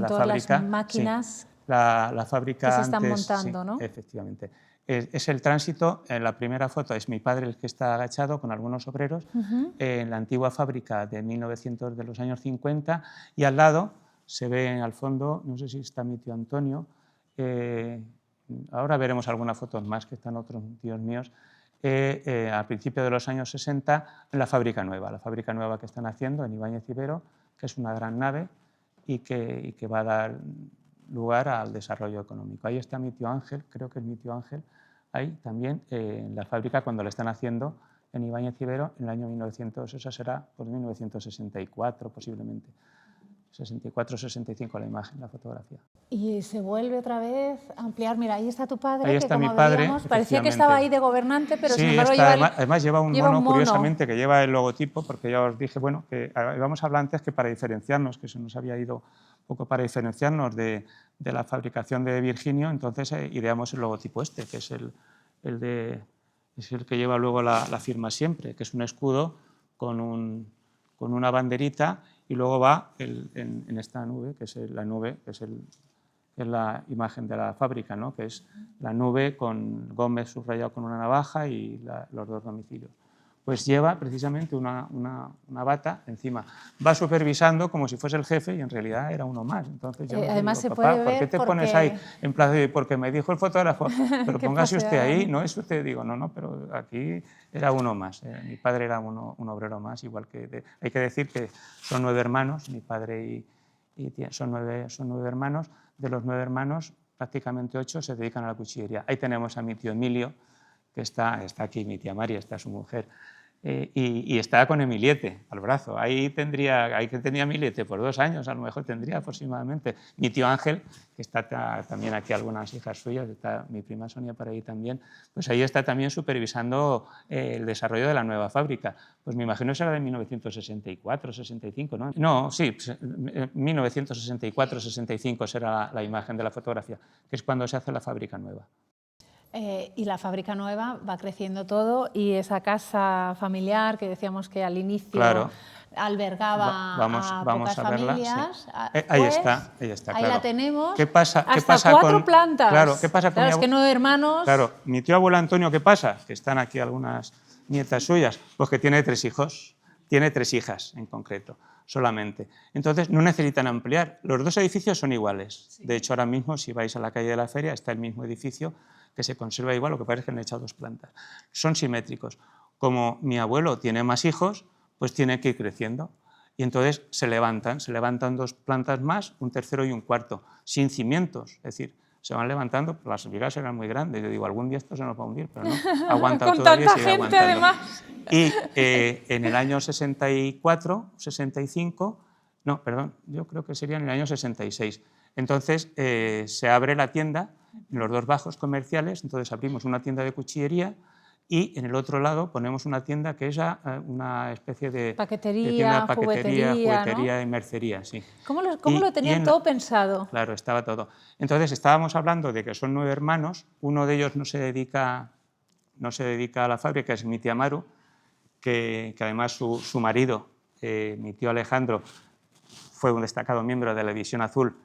todas fábrica. Las máquinas sí, la fábrica que se están antes, montando, sí, ¿no? Efectivamente. Es el tránsito, en la primera foto es mi padre el que está agachado con algunos obreros, en la antigua fábrica de los años 50, y al lado se ve al fondo, no sé si está mi tío Antonio, ahora veremos algunas fotos más que están otros tíos míos, al principio de los años 60 en la fábrica nueva que están haciendo en Ibáñez Cibero, que es una gran nave y que va a dar lugar al desarrollo económico. Ahí está mi tío Ángel, creo que es mi tío Ángel, ahí también en la fábrica cuando la están haciendo en Ibáñez Cibero en el año 1900, esa será por 1964 posiblemente. 64-65 la imagen, la fotografía. Y se vuelve otra vez a ampliar. Mira, ahí está tu padre, ahí está mi padre, veíamos, parecía que estaba ahí de gobernante, pero sí, sin embargo además lleva un mono, curiosamente, que lleva el logotipo, porque ya os dije, bueno, que íbamos a hablar antes que para diferenciarnos, que se nos había ido un poco para diferenciarnos de la fabricación de Virginio, entonces ideamos el logotipo este, que es el que lleva luego la firma siempre, que es un escudo con una banderita. Y luego va en esta nube, que es la nube, que es la imagen de la fábrica, ¿no? Que es la nube con Gómez subrayado con una navaja y los dos domicilios. Pues lleva precisamente una bata encima. Va supervisando como si fuese el jefe y en realidad era uno más. Entonces yo además digo, se puede papá, ¿por qué te pones ahí? En plan de, porque me dijo el fotógrafo, pero póngase usted ahí, no es usted. Digo, no, pero aquí era uno más. Mi padre era un obrero más, igual que... hay que decir que son 9 hermanos, mi padre son 9 hermanos. De los 9 hermanos, prácticamente 8 se dedican a la cuchillería. Ahí tenemos a mi tío Emilio, que está aquí, mi tía María, está su mujer, y está con Emiliete al brazo. Ahí que tendría Emiliete por 2 años, a lo mejor tendría aproximadamente. Mi tío Ángel, que está también aquí, algunas hijas suyas, está mi prima Sonia por ahí también, pues ahí está también supervisando el desarrollo de la nueva fábrica. Pues me imagino que será de 1964, 65, ¿no? No, sí, 1964, 65 será la imagen de la fotografía, que es cuando se hace la fábrica nueva. Y la fábrica nueva va creciendo todo y esa casa familiar que decíamos que al inicio claro. albergaba a pocas familias. Sí. Ahí está, ahí claro. la tenemos. ¿Qué pasa hasta 4 plantas. Claro, ¿qué pasa con claro, es que 9 hermanos. Claro, mi tío abuelo Antonio, ¿qué pasa? Que están aquí algunas nietas suyas, pues que tiene 3 hijos, tiene 3 hijas en concreto, solamente. Entonces no necesitan ampliar. Los 2 edificios son iguales. Sí. De hecho, ahora mismo, si vais a la calle de la Feria, está el mismo edificio que se conserva igual, lo que pasa es que han echado 2 plantas. Son simétricos. Como mi abuelo tiene más hijos, pues tiene que ir creciendo. Y entonces se levantan 2 plantas más, un tercero y un cuarto, sin cimientos. Es decir, se van levantando, las vigas eran muy grandes. Yo digo, algún día esto se nos va a hundir, pero no, aguanta todavía y sigue aguantando. Además. Y en el año 64, 65, no, perdón, yo creo que sería en el año 66. Entonces se abre la tienda en los 2 bajos comerciales, entonces abrimos una tienda de cuchillería y en el otro lado ponemos una tienda que es una especie de paquetería, juguetería, ¿no? Y mercería. Sí. ¿Cómo lo tenían todo pensado? Claro, estaba todo. Entonces estábamos hablando de que son 9 hermanos, uno de ellos no se dedica a la fábrica, es mi tía Maru, que además su marido, mi tío Alejandro, fue un destacado miembro de la División Azul,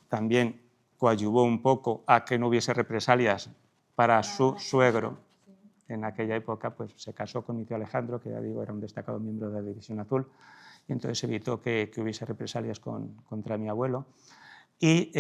también coadyuvó un poco a que no hubiese represalias para su suegro. En aquella época pues, se casó con mi tío Alejandro, que ya digo era un destacado miembro de la División Azul, y entonces evitó que hubiese represalias contra mi abuelo. Y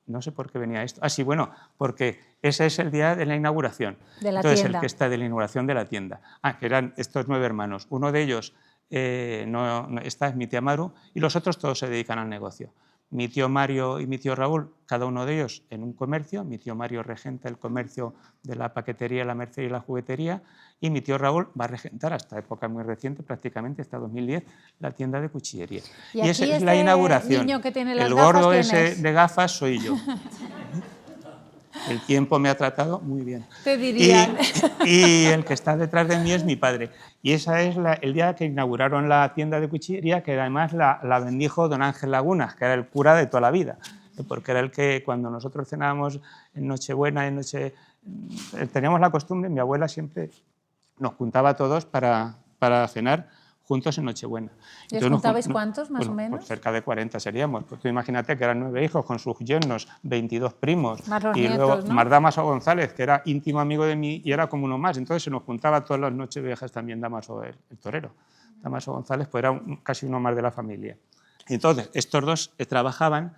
no sé por qué venía esto. Ah, sí, bueno, porque ese es el día de la inauguración. De la entonces, tienda. El que está de la inauguración de la tienda. Ah, que eran estos 9 hermanos. Uno de ellos, esta es mi tía Maru, y los otros todos se dedican al negocio. Mi tío Mario y mi tío Raúl, cada uno de ellos en un comercio. Mi tío Mario regenta el comercio de la paquetería, la mercería y la juguetería, y mi tío Raúl va a regentar hasta época muy reciente, prácticamente hasta 2010, la tienda de cuchillería. Y esa es la inauguración. Niño que tiene las el gordo gafas, ese de gafas soy yo. El tiempo me ha tratado muy bien. Te dirían. Y el que está detrás de mí es mi padre. Y ese es el día que inauguraron la tienda de cuchillería, que además la bendijo don Ángel Lagunas, que era el cura de toda la vida, porque era el que cuando nosotros cenábamos en Nochebuena, teníamos la costumbre, mi abuela siempre nos juntaba a todos para cenar juntos en Nochebuena. ¿Y os juntabais cuántos, más o menos? Pues cerca de 40 seríamos. Pues tú imagínate que eran 9 hijos con sus yernos, 22 primos. Más los y nietos, luego ¿no? más Damaso González, que era íntimo amigo de mí y era como uno más. Entonces se nos juntaba todas las noches viejas también Damaso, el torero. Damaso González pues era casi uno más de la familia. Entonces estos 2 trabajaban,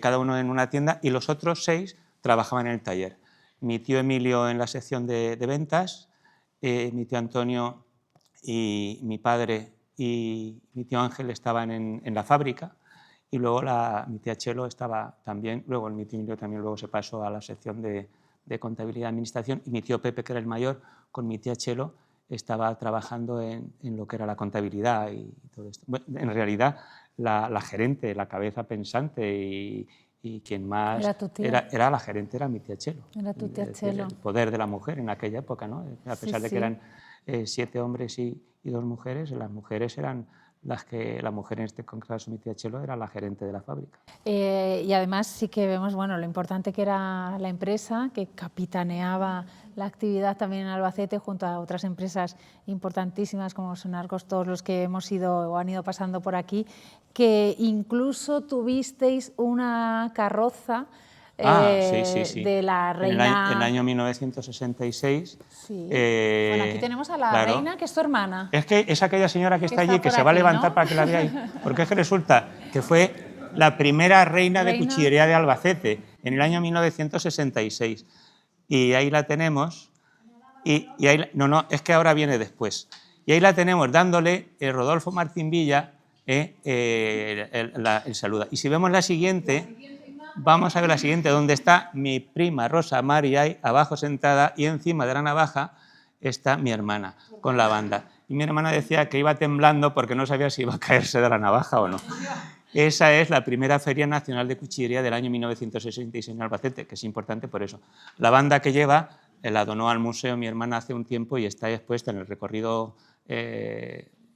cada uno en una tienda, y los otros 6 trabajaban en el taller. Mi tío Emilio en la sección de ventas, mi tío Antonio y mi padre y mi tío Ángel estaban en la fábrica, y luego mi tía Chelo estaba también, luego mi tío Emilio también luego se pasó a la sección de contabilidad y administración, y mi tío Pepe, que era el mayor, con mi tía Chelo estaba trabajando en lo que era la contabilidad y todo esto. Bueno, en realidad la gerente, la cabeza pensante y quien más era la gerente, era mi tía Chelo. Era tu tía Chelo. El poder de la mujer en aquella época, ¿no? A pesar de que eran 7 hombres y 2 mujeres, las mujeres eran la mujer en este caso, mi tía Chelo, era la gerente de la fábrica. Y además sí que vemos lo importante que era la empresa, que capitaneaba la actividad también en Albacete junto a otras empresas importantísimas como son Argos, todos los que hemos ido o han ido pasando por aquí, que incluso tuvisteis una carroza sí. de la reina. En el año 1966. Sí. Bueno, aquí tenemos a la reina, que es tu hermana. Es que es aquella señora que está allí, que se va a levantar, ¿no? Para que la veáis. Porque es que resulta que fue la primera reina de cuchillería de Albacete en el año 1966. Y ahí la tenemos. Y ahí, no, es que ahora viene después. Y ahí la tenemos dándole Rodolfo Martín Villa el saludo. Y si vemos la siguiente. vamos a ver la siguiente, donde está mi prima Rosa María, abajo sentada, y encima de la navaja está mi hermana, con la banda. Y mi hermana decía que iba temblando porque no sabía si iba a caerse de la navaja o no. Esa es la primera Feria Nacional de Cuchillería del año 1966 en Albacete, que es importante por eso. La banda que lleva la donó al museo mi hermana hace un tiempo y está expuesta en el recorrido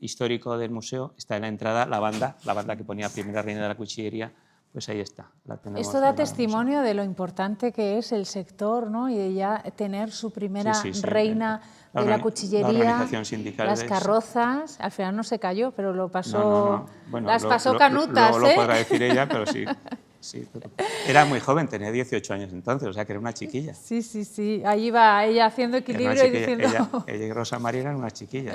histórico del museo. Está en la entrada la banda que ponía primera reina de la cuchillería, pues ahí está. La tenemos. Esto da testimonio de lo importante que es el sector, ¿no? Y de ya tener su primera reina de la cuchillería, la organización sindical, las carrozas. Al final no se cayó, pero lo pasó, no. Bueno, las pasó canutas. Luego lo podrá decir ella, pero sí. Era muy joven, tenía 18 años entonces, o sea que era una chiquilla. Sí. Ahí va ella haciendo equilibrio y diciendo... Ella y Rosa María eran unas chiquillas.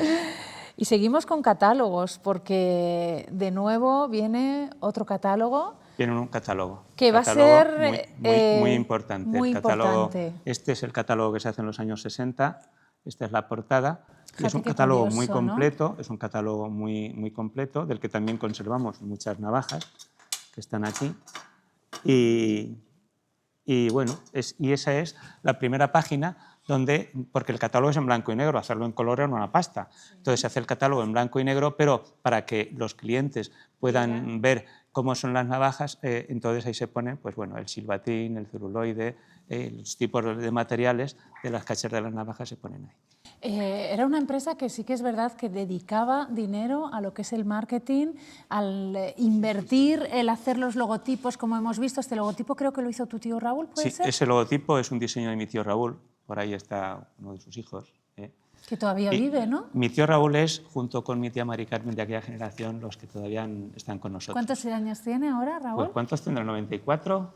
Y seguimos con catálogos, porque de nuevo viene otro catálogo. Viene un catálogo. Que va a ser... Muy importante. Muy importante. Este es el catálogo que se hace en los años 60, esta es la portada. Fíjate, es un catálogo curioso, muy completo, ¿no? Es un catálogo muy completo, del que también conservamos muchas navajas que están aquí. Y bueno, esa es la primera página porque el catálogo es en blanco y negro, hacerlo en color era una pasta. Entonces se hace el catálogo en blanco y negro, pero para que los clientes puedan ver cómo son las navajas, entonces ahí se pone pues bueno, el silbatín, el celuloide, los tipos de materiales de las cachas de las navajas se ponen ahí. Era una empresa que sí que es verdad que dedicaba dinero a lo que es el marketing, al invertir, el hacer los logotipos, como hemos visto. Este logotipo creo que lo hizo tu tío Raúl, ¿puede ser? Sí, ese logotipo es un diseño de mi tío Raúl, por ahí está uno de sus hijos. Que todavía vive, ¿no? Mi tío Raúl es, junto con mi tía Mari Carmen de aquella generación, los que todavía están con nosotros. ¿Cuántos años tiene ahora, Raúl? Pues ¿cuántos tendrá? ¿94?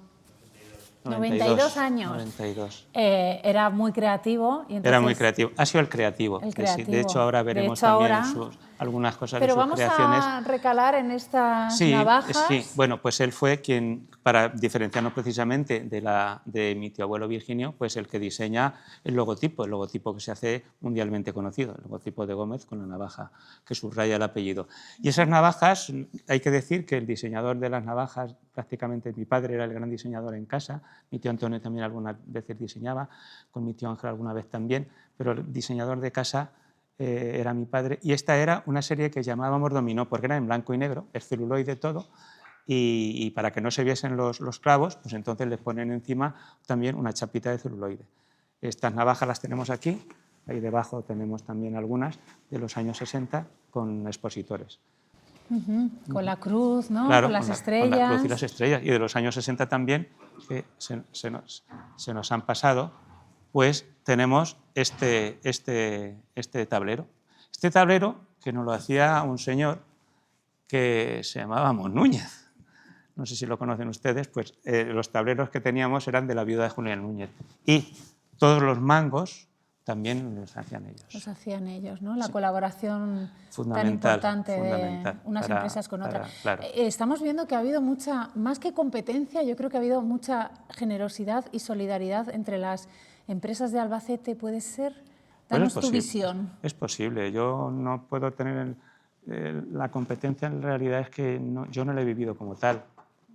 92 años. 92. Era muy creativo. Y entonces... Era muy creativo. Ha sido el creativo. Sí. De hecho, ahora veremos también algunas cosas de sus creaciones. Pero vamos a recalar en estas navajas. Sí, bueno, pues él fue quien, para diferenciarnos precisamente de mi tío abuelo Virginio, pues el que diseña el logotipo que se hace mundialmente conocido, el logotipo de Gómez con la navaja que subraya el apellido. Y esas navajas, hay que decir que el diseñador de las navajas, prácticamente mi padre era el gran diseñador en casa, mi tío Antonio también algunas veces diseñaba, con mi tío Ángel alguna vez también, pero el diseñador de casa era mi padre, y esta era una serie que llamábamos dominó, porque era en blanco y negro, es celuloide todo, y para que no se viesen los clavos, pues entonces les ponen encima también una chapita de celuloide. Estas navajas las tenemos aquí, ahí debajo tenemos también algunas de los años 60 con expositores. Con la cruz, ¿no? Claro, con las estrellas. Con la cruz y las estrellas. Y de los años 60 también, que se nos han pasado, pues tenemos este tablero. Este tablero que nos lo hacía un señor que se llamaba Mon Núñez. No sé si lo conocen ustedes, pues los tableros que teníamos eran de la viuda de Julián Núñez. Y todos los mangos también los hacían ellos. Los hacían ellos, ¿no? La colaboración tan importante de unas empresas con otras. Claro. Estamos viendo que ha habido mucha, más que competencia, yo creo que ha habido mucha generosidad y solidaridad entre las empresas de Albacete, ¿puede ser? Danos tu visión. Es posible. Yo no puedo tener la competencia, en realidad es que yo no la he vivido como tal,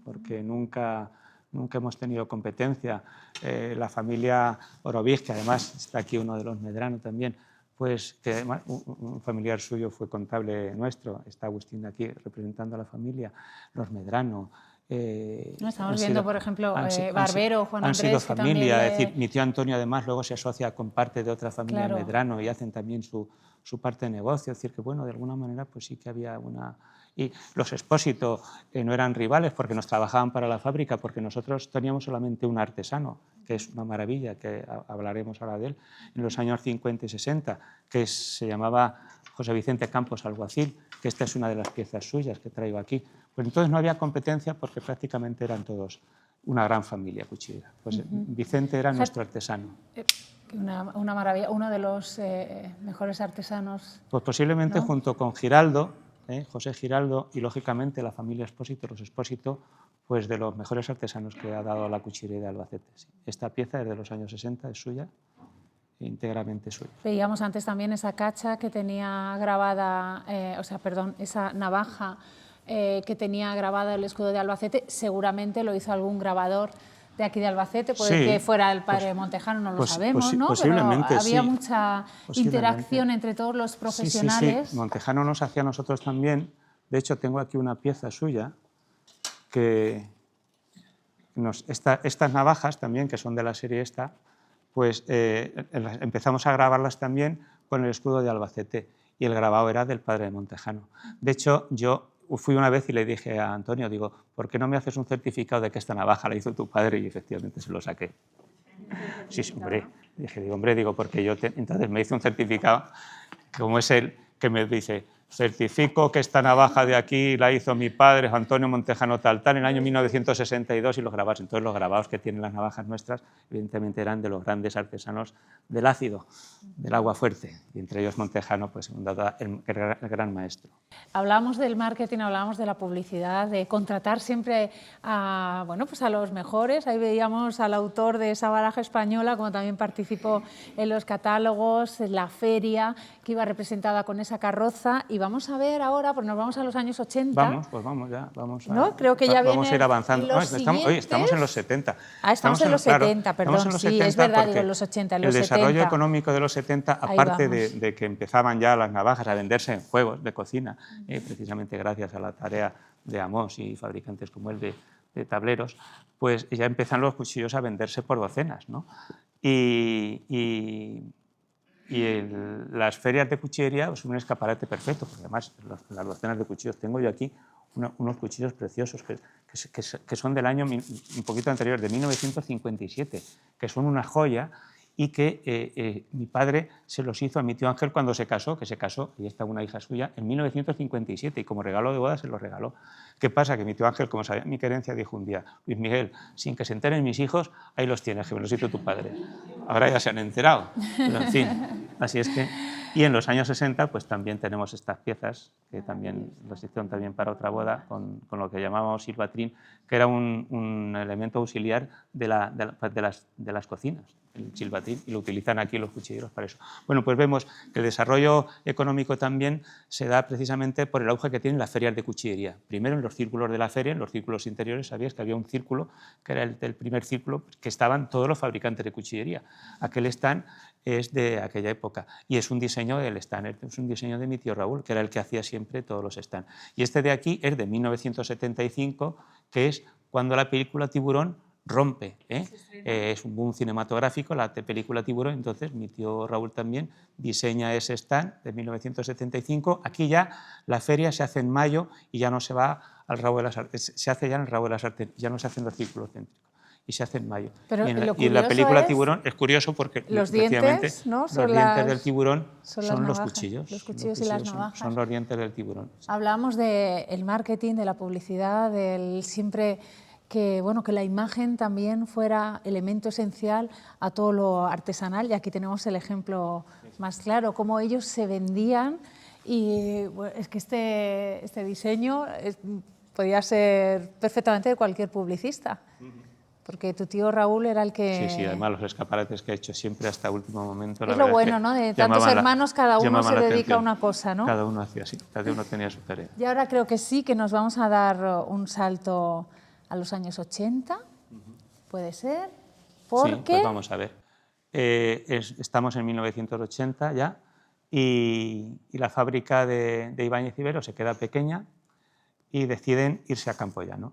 porque nunca hemos tenido competencia. La familia Oroviz, que además está aquí uno de los Medrano también, pues que además un familiar suyo fue contable nuestro, está Agustín aquí representando a la familia, los Medrano. Estamos viendo, por ejemplo, Barbero, Juan Andrés. Han sido familia, es decir, mi tío Antonio además luego se asocia con parte de otra familia Medrano y hacen también su parte de negocio, es decir, que bueno, de alguna manera pues sí que había una... Y los Expósito no eran rivales porque nos trabajaban para la fábrica, porque nosotros teníamos solamente un artesano, que es una maravilla, que hablaremos ahora de él, en los años 50 y 60, que se llamaba José Vicente Campos Alguacil, que esta es una de las piezas suyas que traigo aquí. Pues entonces no había competencia porque prácticamente eran todos una gran familia cuchillera. Pues Vicente era nuestro artesano. Una maravilla, uno de los mejores artesanos. Pues posiblemente, ¿no?, junto con Giraldo, José Giraldo, y lógicamente la familia Expósito, los Expósito, pues de los mejores artesanos que ha dado la cuchillería de Albacete. Sí. Esta pieza es de los años 60, es suya, íntegramente suya. Veíamos antes también esa cacha que tenía grabada, esa navaja que tenía grabado el escudo de Albacete, seguramente lo hizo algún grabador de aquí de Albacete, puede Sí, que fuera el padre Montejano, no lo sabemos, ¿no? Posiblemente, pero había sí. mucha interacción entre todos los profesionales. Sí. Montejano nos hacía a nosotros también. De hecho, tengo aquí una pieza suya que estas navajas también, que son de la serie esta, pues empezamos a grabarlas también con el escudo de Albacete y el grabado era del padre de Montejano. De hecho, yo fui una vez y le dije a Antonio, digo, ¿por qué no me haces un certificado de que esta navaja la hizo tu padre? Y efectivamente se lo saqué. Sí, hombre. Digo, hombre, porque yo entonces me hice un certificado, como es el que me dice, certifico que esta navaja de aquí la hizo mi padre, Antonio Montejano tal, en el año 1962 y los grabados. Entonces los grabados que tienen las navajas nuestras, evidentemente eran de los grandes artesanos del ácido, del agua fuerte, y entre ellos Montejano, pues el gran maestro. Hablábamos del marketing, hablábamos de la publicidad, de contratar siempre a, bueno, pues a los mejores. Ahí veíamos al autor de esa baraja española, como también participó en los catálogos, en la feria, que iba representada con esa carroza. Y vamos a ver ahora, pues nos vamos a los años 80. Vamos ya, ¿No? Creo que ya vamos a ir avanzando. Estamos en los 70. Estamos en los 70, perdón, sí, es verdad, digo en los 80, en los 70. El desarrollo económico de los 70, aparte de que empezaban ya las navajas a venderse en juegos de cocina, precisamente gracias a la tarea de Amos y fabricantes como él de tableros, pues ya empiezan los cuchillos a venderse por docenas, ¿no? Las ferias de cuchillería son un escaparate perfecto, porque además las docenas de cuchillos, tengo yo aquí unos cuchillos preciosos que son del año un poquito anterior, de 1957, que son una joya y que mi padre se los hizo a mi tío Ángel cuando se casó, y está una hija suya, en 1957, y como regalo de boda se los regaló. ¿Qué pasa? Que mi tío Ángel, como sabía mi querencia, dijo un día, Luis Miguel, sin que se enteren mis hijos, ahí los tienes, que me los hizo tu padre. Ahora ya se han enterado, pero en fin, así es que... Y en los años 60 pues también tenemos estas piezas, que también los hicieron también para otra boda, con lo que llamábamos silbatrín, que era un elemento auxiliar de las cocinas, el silbatrín, y lo utilizan aquí los cuchilleros para eso. Bueno, pues vemos que el desarrollo económico también se da precisamente por el auge que tienen las ferias de cuchillería. Primero en los círculos de la feria, en los círculos interiores, sabías que había un círculo, que era el primer círculo, que estaban todos los fabricantes de cuchillería. Aquel stand es de aquella época y es un diseño del stand, es un diseño de mi tío Raúl, que era el que hacía siempre todos los stands. Y este de aquí es de 1975, que es cuando la película Tiburón rompe, es un boom cinematográfico, la película Tiburón. Entonces mi tío Raúl también diseña ese stand de 1975. Aquí ya la feria se hace en mayo y ya no se va al Rabo de las Artes, se hace ya en el Rabo de las Artes, ya no se hacen los círculos céntricos. Y se hace en mayo. Pero y en la película Tiburón es curioso porque los dientes, ¿no? Los dientes del tiburón son los cuchillos. Los cuchillos y las navajas. Son los dientes del tiburón. Hablamos del marketing, de la publicidad, del siempre que, bueno, que la imagen también fuera elemento esencial a todo lo artesanal, y aquí tenemos el ejemplo más claro, cómo ellos se vendían. Y bueno, es que este diseño podía ser perfectamente de cualquier publicista. Porque tu tío Raúl era el que... Sí, además los escaparates que ha hecho siempre hasta último momento. Es lo bueno, ¿no? De tantos hermanos, cada uno se dedica a una cosa, ¿no? Cada uno hacía así, cada uno tenía su tarea. Y ahora creo que sí, que nos vamos a dar un salto a los años 80, ¿puede ser? Porque... Sí, pues vamos a ver. Estamos en 1980 ya y la fábrica de Ibáñez Ibero se queda pequeña y deciden irse a Campoyano.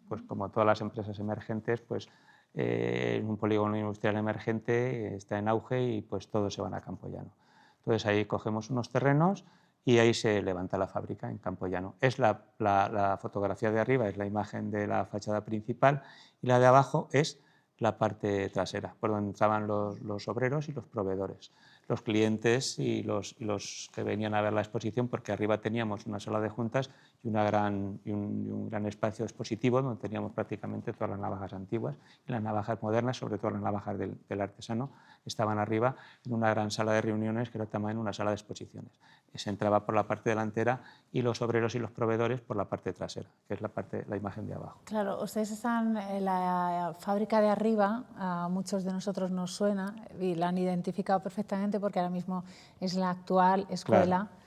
Pues como todas las empresas emergentes, pues en un polígono industrial emergente está en auge y pues todos se van a Campoyano. Entonces ahí cogemos unos terrenos y ahí se levanta la fábrica en Campoyano. Es la fotografía de arriba, es la imagen de la fachada principal, y la de abajo es la parte trasera, por donde entraban los obreros y los proveedores, los clientes y los que venían a ver la exposición, porque arriba teníamos una sala de juntas y un gran espacio expositivo donde teníamos prácticamente todas las navajas antiguas y las navajas modernas, sobre todo las navajas del artesano, estaban arriba en una gran sala de reuniones que era también una sala de exposiciones. Se entraba por la parte delantera y los obreros y los proveedores por la parte trasera, que es la imagen de abajo. Claro, ustedes están en la fábrica de arriba, a muchos de nosotros nos suena y la han identificado perfectamente porque ahora mismo es la actual escuela. Claro.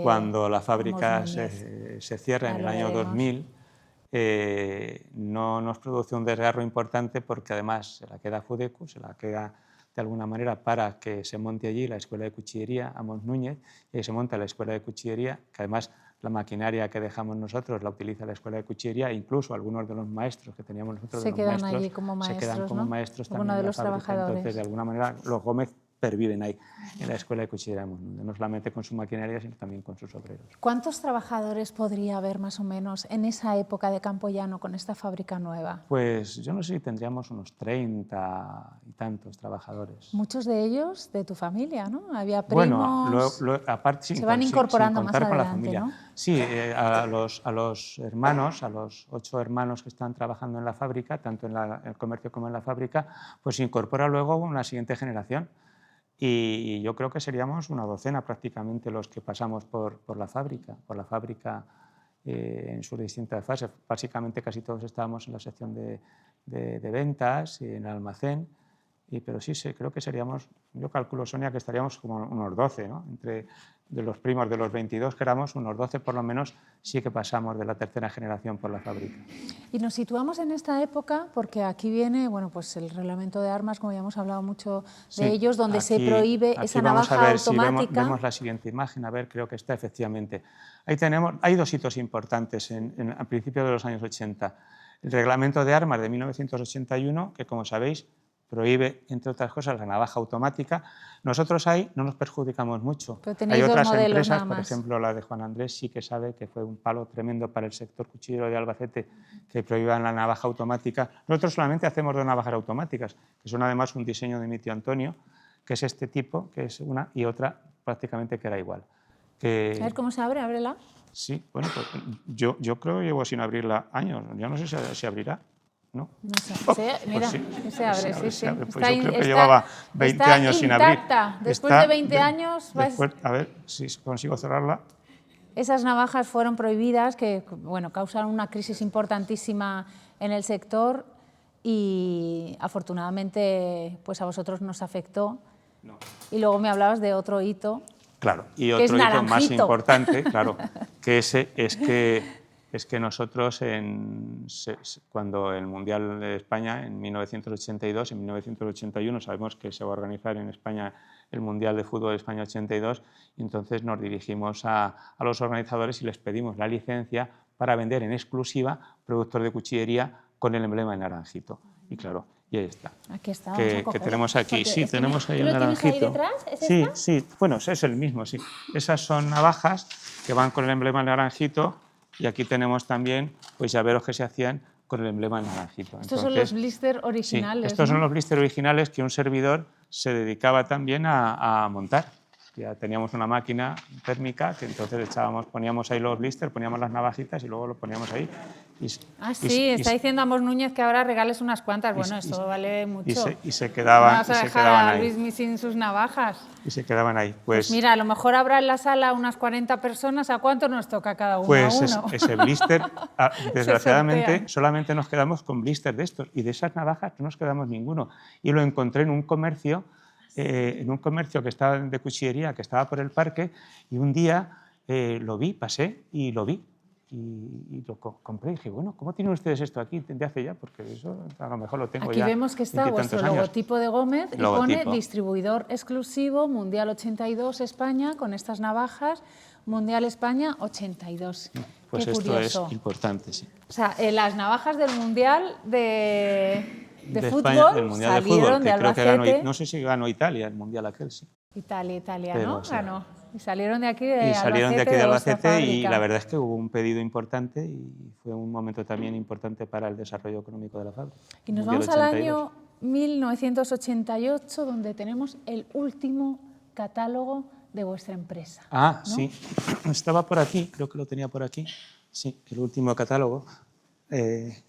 Cuando la Amos fábrica Núñez. se cierra en Ya el lo año veremos. 2000, no nos produce un desgarro importante porque además se la queda Fudecu, se la queda de alguna manera para que se monte allí la Escuela de Cuchillería Amos Núñez, y ahí se monta la Escuela de Cuchillería, que además la maquinaria que dejamos nosotros la utiliza la Escuela de Cuchillería, incluso algunos de los maestros que teníamos nosotros, Se de los quedan maestros, allí como se quedan maestros, como ¿no? maestros Alguno también de en la los fábrica. trabajadores. Entonces, de alguna manera, los Gómez perviven ahí, en la Escuela de Cuchillería Amos Núñez, no solamente con su maquinaria, sino también con sus obreros. ¿Cuántos trabajadores podría haber más o menos en esa época de Campoyano con esta fábrica nueva? Pues yo no sé si tendríamos unos 30 y tantos trabajadores. Muchos de ellos de tu familia, ¿no? Había Bueno, primos. aparte Se van sin incorporando más contar con la adelante, familia. ¿no? Sí, a los hermanos, a los 8 hermanos que están trabajando en la fábrica, tanto en el comercio como en la fábrica, pues se incorpora luego una siguiente generación. Y yo creo que seríamos una docena prácticamente los que pasamos por la fábrica en sus distintas fases. Básicamente casi todos estábamos en la sección de ventas y en el almacén, pero sí, creo que seríamos, yo calculo, Sonia, que estaríamos como unos 12, ¿no? Entre de los primos de los 22 que éramos, unos 12 por lo menos sí que pasamos de la tercera generación por la fábrica. Y nos situamos en esta época porque aquí viene, bueno, pues el reglamento de armas, como ya hemos hablado mucho de ellos, donde se prohíbe esa vamos navaja a ver automática. Si vemos la siguiente imagen, a ver, creo que está efectivamente. Ahí hay dos hitos importantes a principios de los años 80. El reglamento de armas de 1981, que como sabéis prohíbe, entre otras cosas, la navaja automática. Nosotros ahí no nos perjudicamos mucho. Pero tenéis Hay dos otras modelos empresas, nada por más. ejemplo, la de Juan Andrés, sí que sabe que fue un palo tremendo para el sector cuchillero de Albacete que prohíban la navaja automática. Nosotros solamente hacemos dos navajas automáticas, que son además un diseño de mi tío Antonio, que es este tipo, que es una, y otra prácticamente que era igual. A ver cómo se abre, ábrela. Sí, bueno, pues yo creo que llevo sin abrirla años. Yo no sé si abrirá. ¿No? No sé. Pues Mira, sí, se abre, sí, sí. Pues yo creo que llevaba 20 años sin abrir. Intacta. Después de 20 años... A ver si consigo cerrarla. Esas navajas fueron prohibidas, que bueno, causaron una crisis importantísima en el sector y afortunadamente pues a vosotros nos afectó. No. Y luego me hablabas de otro hito. Claro, y otro hito más importante, claro, que es que nosotros, cuando el Mundial de España, en 1982, en 1981, sabemos que se va a organizar en España el Mundial de Fútbol de España 82, y entonces nos dirigimos a los organizadores y les pedimos la licencia para vender en exclusiva productos de cuchillería con el emblema en naranjito. Y claro, y ahí está. Aquí está, que tenemos aquí. Sí, tenemos ahí el naranjito. ¿Lo tienes ahí detrás? ¿Es esta? Sí, bueno, es el mismo, sí. Esas son navajas que van con el emblema en naranjito, y aquí tenemos también pues llaveros que se hacían con el emblema en naranjito. Estos son los blister originales. Sí, estos ¿no? son los blister originales que un servidor se dedicaba también a montar. Ya teníamos una máquina térmica que entonces poníamos ahí los blisters, poníamos las navajitas y luego lo poníamos ahí. Está diciendo Amos Núñez que ahora regales unas cuantas. Bueno, esto vale mucho. Y se quedaban, Vamos a dejar a Luismi sin sus navajas. Y se quedaban ahí. Pues mira, a lo mejor habrá en la sala unas 40 personas. ¿A cuánto nos toca cada uno? Pues a uno? Ese blister, desgraciadamente, solamente nos quedamos con blisters de estos. Y de esas navajas no nos quedamos ninguno. Y lo encontré en un comercio que estaba de cuchillería, que estaba por el parque, y un día lo vi, pasé y lo vi. Y lo compré y dije, bueno, ¿cómo tienen ustedes esto aquí de hace ya? Porque eso a lo mejor lo tengo aquí ya. Aquí vemos que está vuestro logotipo de Gómez y pone distribuidor exclusivo Mundial 82 España con estas navajas, Mundial España 82. Pues Qué esto curioso. Es importante, sí. O sea, las navajas del Mundial de fútbol España, el Mundial salieron de fútbol, de creo Albacete. que no sé si ganó Italia el Mundial aquel, sí. Italia, pero, ¿no? Sí. Ganó. Y salieron de aquí de Albacete. Y salieron de aquí de Albacete y la verdad es que hubo un pedido importante y fue un momento también importante para el desarrollo económico de la fábrica. Y nos vamos al año 1988, donde tenemos el último catálogo de vuestra empresa. Ah, ¿no? Sí. Estaba por aquí, creo que lo tenía por aquí. Sí, el último catálogo, que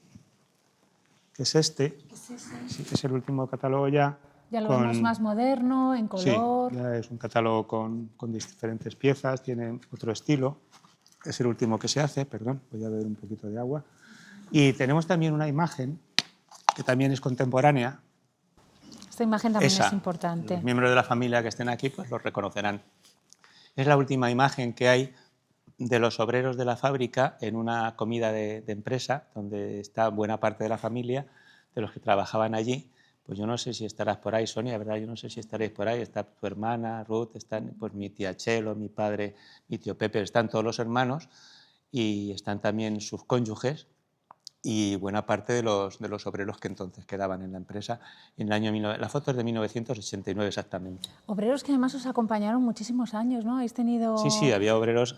es este. Sí, es el último catálogo ya. Ya lo vemos más moderno, en color. Sí, ya es un catálogo con diferentes piezas, tiene otro estilo. Es el último que se hace, perdón, voy a beber un poquito de agua. Y tenemos también una imagen que también es contemporánea. Esta imagen también es importante. Los miembros de la familia que estén aquí pues los reconocerán. Es la última imagen que hay de los obreros de la fábrica en una comida de empresa, donde está buena parte de la familia, de los que trabajaban allí. Pues yo no sé si estarás por ahí, Sonia, ¿verdad? Yo no sé si estaréis por ahí. Está tu hermana, Ruth, están pues mi tía Chelo, mi padre, mi tío Pepe, están todos los hermanos y están también sus cónyuges y buena parte de los obreros que entonces quedaban en la empresa. En el año, la foto es de 1989 exactamente. Obreros que además os acompañaron muchísimos años, ¿no? Habéis tenido... Sí, había obreros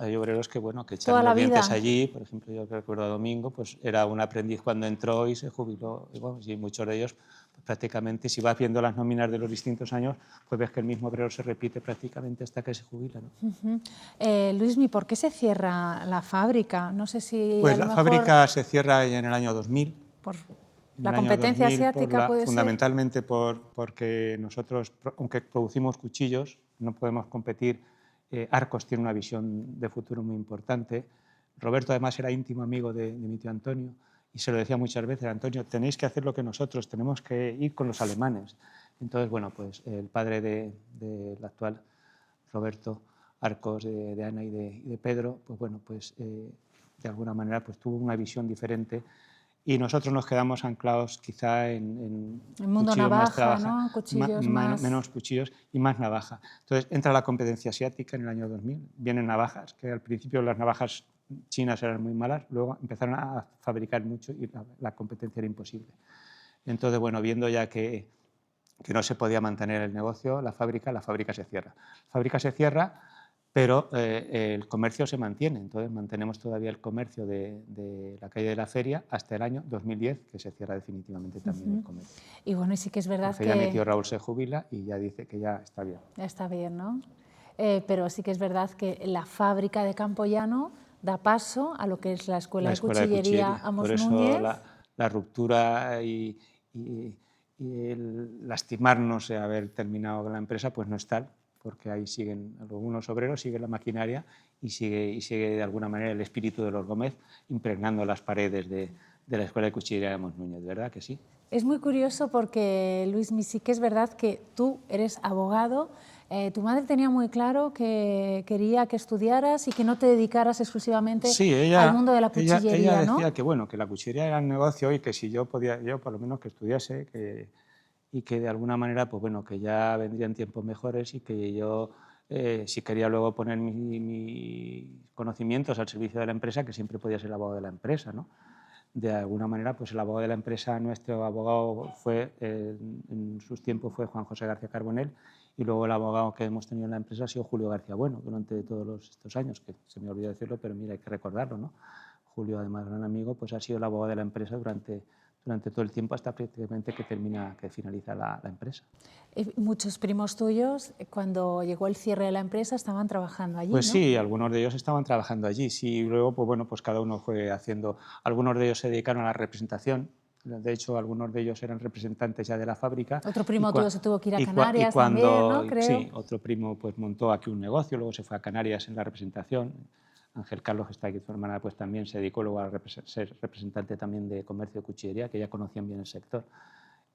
que, bueno, que toda echaron la los dientes vida. allí. Por ejemplo, yo recuerdo a Domingo, pues era un aprendiz cuando entró y se jubiló. Y, bueno, y muchos de ellos, pues, prácticamente, si vas viendo las nóminas de los distintos años, pues ves que el mismo obrero se repite prácticamente hasta que se jubila, ¿no? Luismi, ¿por qué se cierra la fábrica? No sé si Pues a lo la mejor fábrica se cierra en el año 2000. por En la el año competencia 2000, asiática puede ser. fundamentalmente porque nosotros, aunque producimos cuchillos, no podemos competir. Arcos tiene una visión de futuro muy importante. Roberto además era íntimo amigo de mi tío Antonio y se lo decía muchas veces: Antonio, tenéis que hacer lo que nosotros, tenemos que ir con los alemanes. Entonces, bueno, pues el padre del actual Roberto Arcos, de Ana y de Pedro, pues bueno, pues de alguna manera pues tuvo una visión diferente. Y nosotros nos quedamos anclados quizá en el mundo cuchillos navaja, ¿no? Cuchillos más... menos cuchillos y más navaja. Entonces entra la competencia asiática en el año 2000, vienen navajas, que al principio las navajas chinas eran muy malas, luego empezaron a fabricar mucho y la competencia era imposible. Entonces, bueno, viendo ya que no se podía mantener el negocio, la fábrica se cierra. La fábrica se cierra, pero el comercio se mantiene. Entonces mantenemos todavía el comercio de la calle de la Feria hasta el año 2010, que se cierra definitivamente también el comercio. Y bueno, y sí que es verdad porque ya mi tío Raúl se jubila y ya dice que ya está bien. Ya está bien, ¿no? Pero sí que es verdad que la fábrica de Campoyano da paso a lo que es la Escuela de Cuchillería Amos Por eso Núñez. la ruptura y el lastimarnos de haber terminado con la empresa pues no es tal, porque ahí siguen algunos obreros, sigue la maquinaria y sigue de alguna manera el espíritu de los Gómez impregnando las paredes de la Escuela de Cuchillería de Amos Núñez, ¿verdad que sí? Es muy curioso porque, Luis, sí que es verdad que tú eres abogado. Tu madre tenía muy claro que quería que estudiaras y que no te dedicaras exclusivamente al mundo de la cuchillería, ella decía, ¿no? que bueno, que la cuchillería era un negocio y que si yo por lo menos que estudiase, y que de alguna manera, pues bueno, que ya vendrían tiempos mejores y que yo, si quería luego poner mis conocimientos al servicio de la empresa, que siempre podía ser el abogado de la empresa, ¿no? De alguna manera, pues el abogado de la empresa, nuestro abogado fue, en sus tiempos fue Juan José García Carbonell, y luego el abogado que hemos tenido en la empresa ha sido Julio García Bueno durante todos estos años, que se me olvidó decirlo, pero mira, hay que recordarlo, ¿no? Julio, además gran amigo, pues ha sido el abogado de la empresa durante todo el tiempo hasta prácticamente que finaliza la empresa. Muchos primos tuyos, cuando llegó el cierre de la empresa, estaban trabajando allí, Pues ¿no? sí, algunos de ellos estaban trabajando allí. Sí, luego, pues bueno, pues cada uno fue haciendo. Algunos de ellos se dedicaron a la representación. De hecho, algunos de ellos eran representantes ya de la fábrica. Otro primo tuyo se tuvo que ir a y Canarias cuando, también, ¿no? Creo. Sí, otro primo pues montó aquí un negocio, luego se fue a Canarias en la representación. Ángel Carlos, que está aquí, su hermana, pues también se dedicó luego a ser representante también de comercio de cuchillería, que ya conocían bien el sector.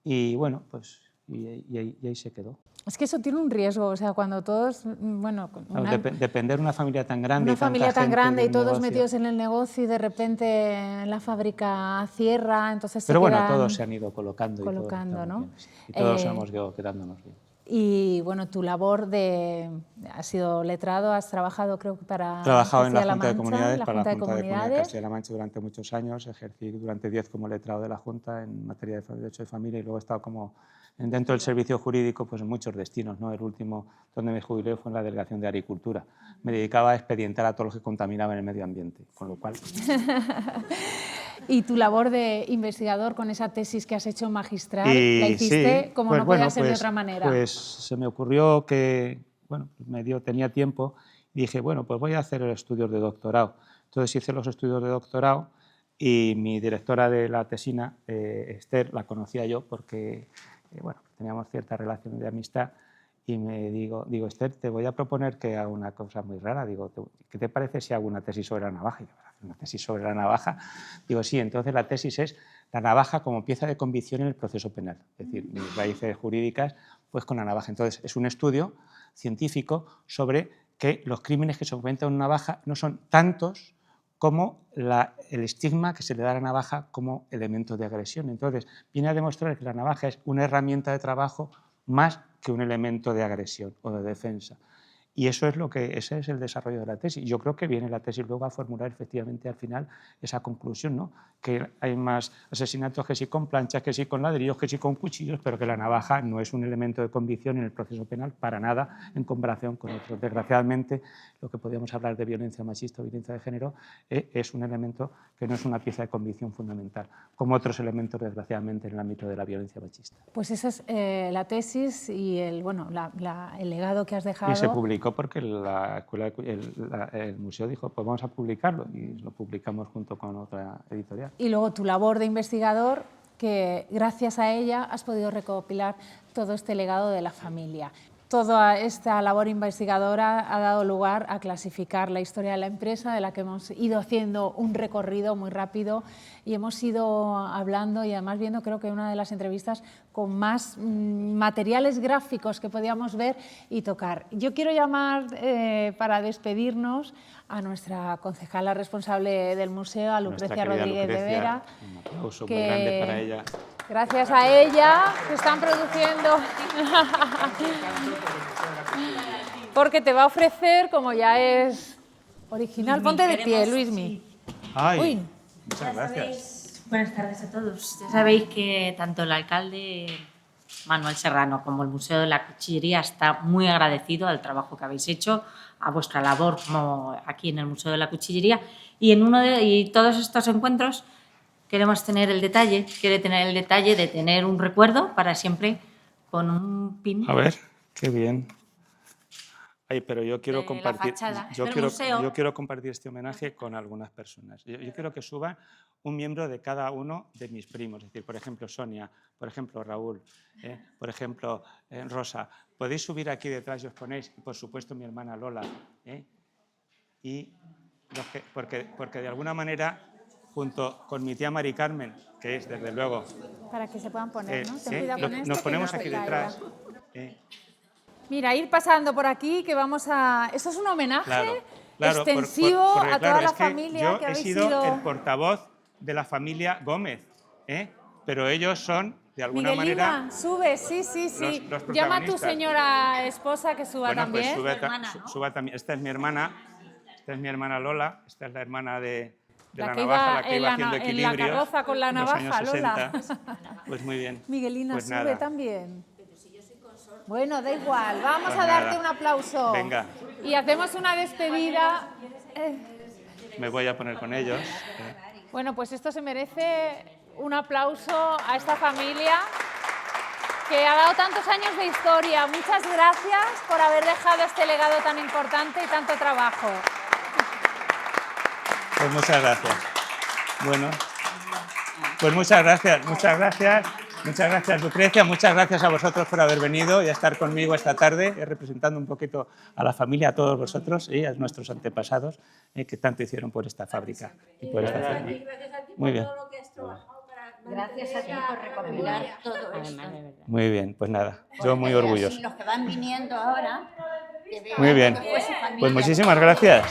Y bueno, pues y ahí se quedó. Es que eso tiene un riesgo, o sea, cuando todos, bueno... Depender de una familia tan grande. Una familia tan grande y todos negocio. Metidos en el negocio y de repente la fábrica cierra, entonces Pero se bueno, quedan todos se han ido colocando ¿no? Bien, sí. Y todos hemos ido quedándonos bien. Y bueno, tu labor has sido letrado, has trabajado creo que para Trabajado en la Castilla-La Junta de Mancha, Comunidades, la para la Junta de Junta de Comunidades de Comunidades. Castilla-La Mancha durante muchos años, ejercí durante 10 como letrado de la Junta en materia de derecho de familia y luego he estado como dentro del servicio jurídico pues en muchos destinos, ¿no? El último donde me jubilé fue en la Delegación de Agricultura. Me dedicaba a expedientar a todos los que contaminaban el medio ambiente, con lo cual... Y tu labor de investigador con esa tesis que has hecho magistral, la hiciste como pues, no podía ser de otra manera. Pues se me ocurrió que, bueno, tenía tiempo y dije, bueno, pues voy a hacer estudios de doctorado. Entonces hice los estudios de doctorado y mi directora de la tesina, Esther, la conocía yo porque, bueno, teníamos cierta relación de amistad y me digo, Esther, te voy a proponer que haga una cosa muy rara. Digo, ¿qué te parece si hago una tesis sobre la navaja? Y yo, ¿una tesis sobre la navaja? Digo, sí, entonces la tesis es la navaja como pieza de convicción en el proceso penal. Es decir, mis raíces jurídicas pues con la navaja. Entonces es un estudio científico sobre que los crímenes que se cometen en una navaja no son tantos como el estigma que se le da a la navaja como elemento de agresión. Entonces, viene a demostrar que la navaja es una herramienta de trabajo más que un elemento de agresión o de defensa. Y ese es el desarrollo de la tesis. Yo creo que viene la tesis luego a formular efectivamente al final esa conclusión, ¿no? Que hay más asesinatos que sí con planchas, que sí con ladrillos, que sí con cuchillos, pero que la navaja no es un elemento de convicción en el proceso penal para nada en comparación con otros. Desgraciadamente, lo que podríamos hablar de violencia machista o violencia de género es un elemento que no es una pieza de convicción fundamental, como otros elementos, desgraciadamente, en el ámbito de la violencia machista. Pues esa es la tesis y el legado que has dejado. Y se publicó porque la escuela, el museo dijo, pues vamos a publicarlo, y lo publicamos junto con otra editorial. Y luego tu labor de investigador, que gracias a ella has podido recopilar todo este legado de la familia. Toda esta labor investigadora ha dado lugar a clasificar la historia de la empresa, de la que hemos ido haciendo un recorrido muy rápido y hemos ido hablando y además viendo, creo que una de las entrevistas con más materiales gráficos que podíamos ver y tocar. Yo quiero llamar, para despedirnos, a nuestra concejala responsable del museo, a Lucrecia Rodríguez de Vera. Un aplauso muy grande para ella. Gracias a ella que están produciendo, porque te va a ofrecer, como ya es original, ponte de pie, Luismi. Ay, Uy. muchas gracias. Buenas tardes a todos. Ya sabéis que tanto el alcalde Manuel Serrano como el Museo de la Cuchillería está muy agradecido al trabajo que habéis hecho, a vuestra labor como aquí en el Museo de la Cuchillería, y todos estos encuentros queremos tener el detalle, de tener un recuerdo para siempre con un pin. A ver, qué bien. Ay, pero yo quiero compartir, yo quiero compartir este homenaje con algunas personas. Yo quiero que suba un miembro de cada uno de mis primos, es decir, por ejemplo, Sonia, por ejemplo, Raúl, por ejemplo, Rosa. Podéis subir aquí detrás y os ponéis, y por supuesto mi hermana Lola, y porque de alguna manera, junto con mi tía Mari Carmen, que es desde luego... Para que se puedan poner, ¿no? Ten cuidado con esto, nos que ponemos no aquí se detrás. Mira, ir pasando por aquí, que vamos a... Esto es un homenaje Claro, extensivo porque, a toda la es que familia que yo he habéis sido el portavoz de la familia Gómez, pero ellos son, de alguna Miguelina, manera... sube, sí. Los Llama a tu protagonistas. señora esposa que suba Bueno, también. pues suba también. Esta es mi hermana Lola, esta es la hermana de la que navaja, iba la que iba haciendo en la equilibrios carroza con la en los años navaja, 60. Lola. Pues muy bien. Miguelina, pues sube nada. también. Bueno, da igual, vamos Pues a darte nada. un aplauso. Venga. Y hacemos una despedida. Me voy a poner con ellos. Bueno, pues esto se merece un aplauso a esta familia que ha dado tantos años de historia. Muchas gracias por haber dejado este legado tan importante y tanto trabajo. Pues muchas gracias. Bueno, pues muchas gracias. Muchas gracias, Lucrecia. Muchas gracias a vosotros por haber venido y a estar conmigo esta tarde, representando un poquito a la familia, a todos vosotros y a nuestros antepasados que tanto hicieron por esta fábrica y por esta zona. Muy bien. Gracias a ti por recopilar todo esto. Muy bien, pues nada, yo muy orgulloso. Así los que van viniendo ahora, que vean Muy bien, lo que fue su familia. pues muchísimas gracias.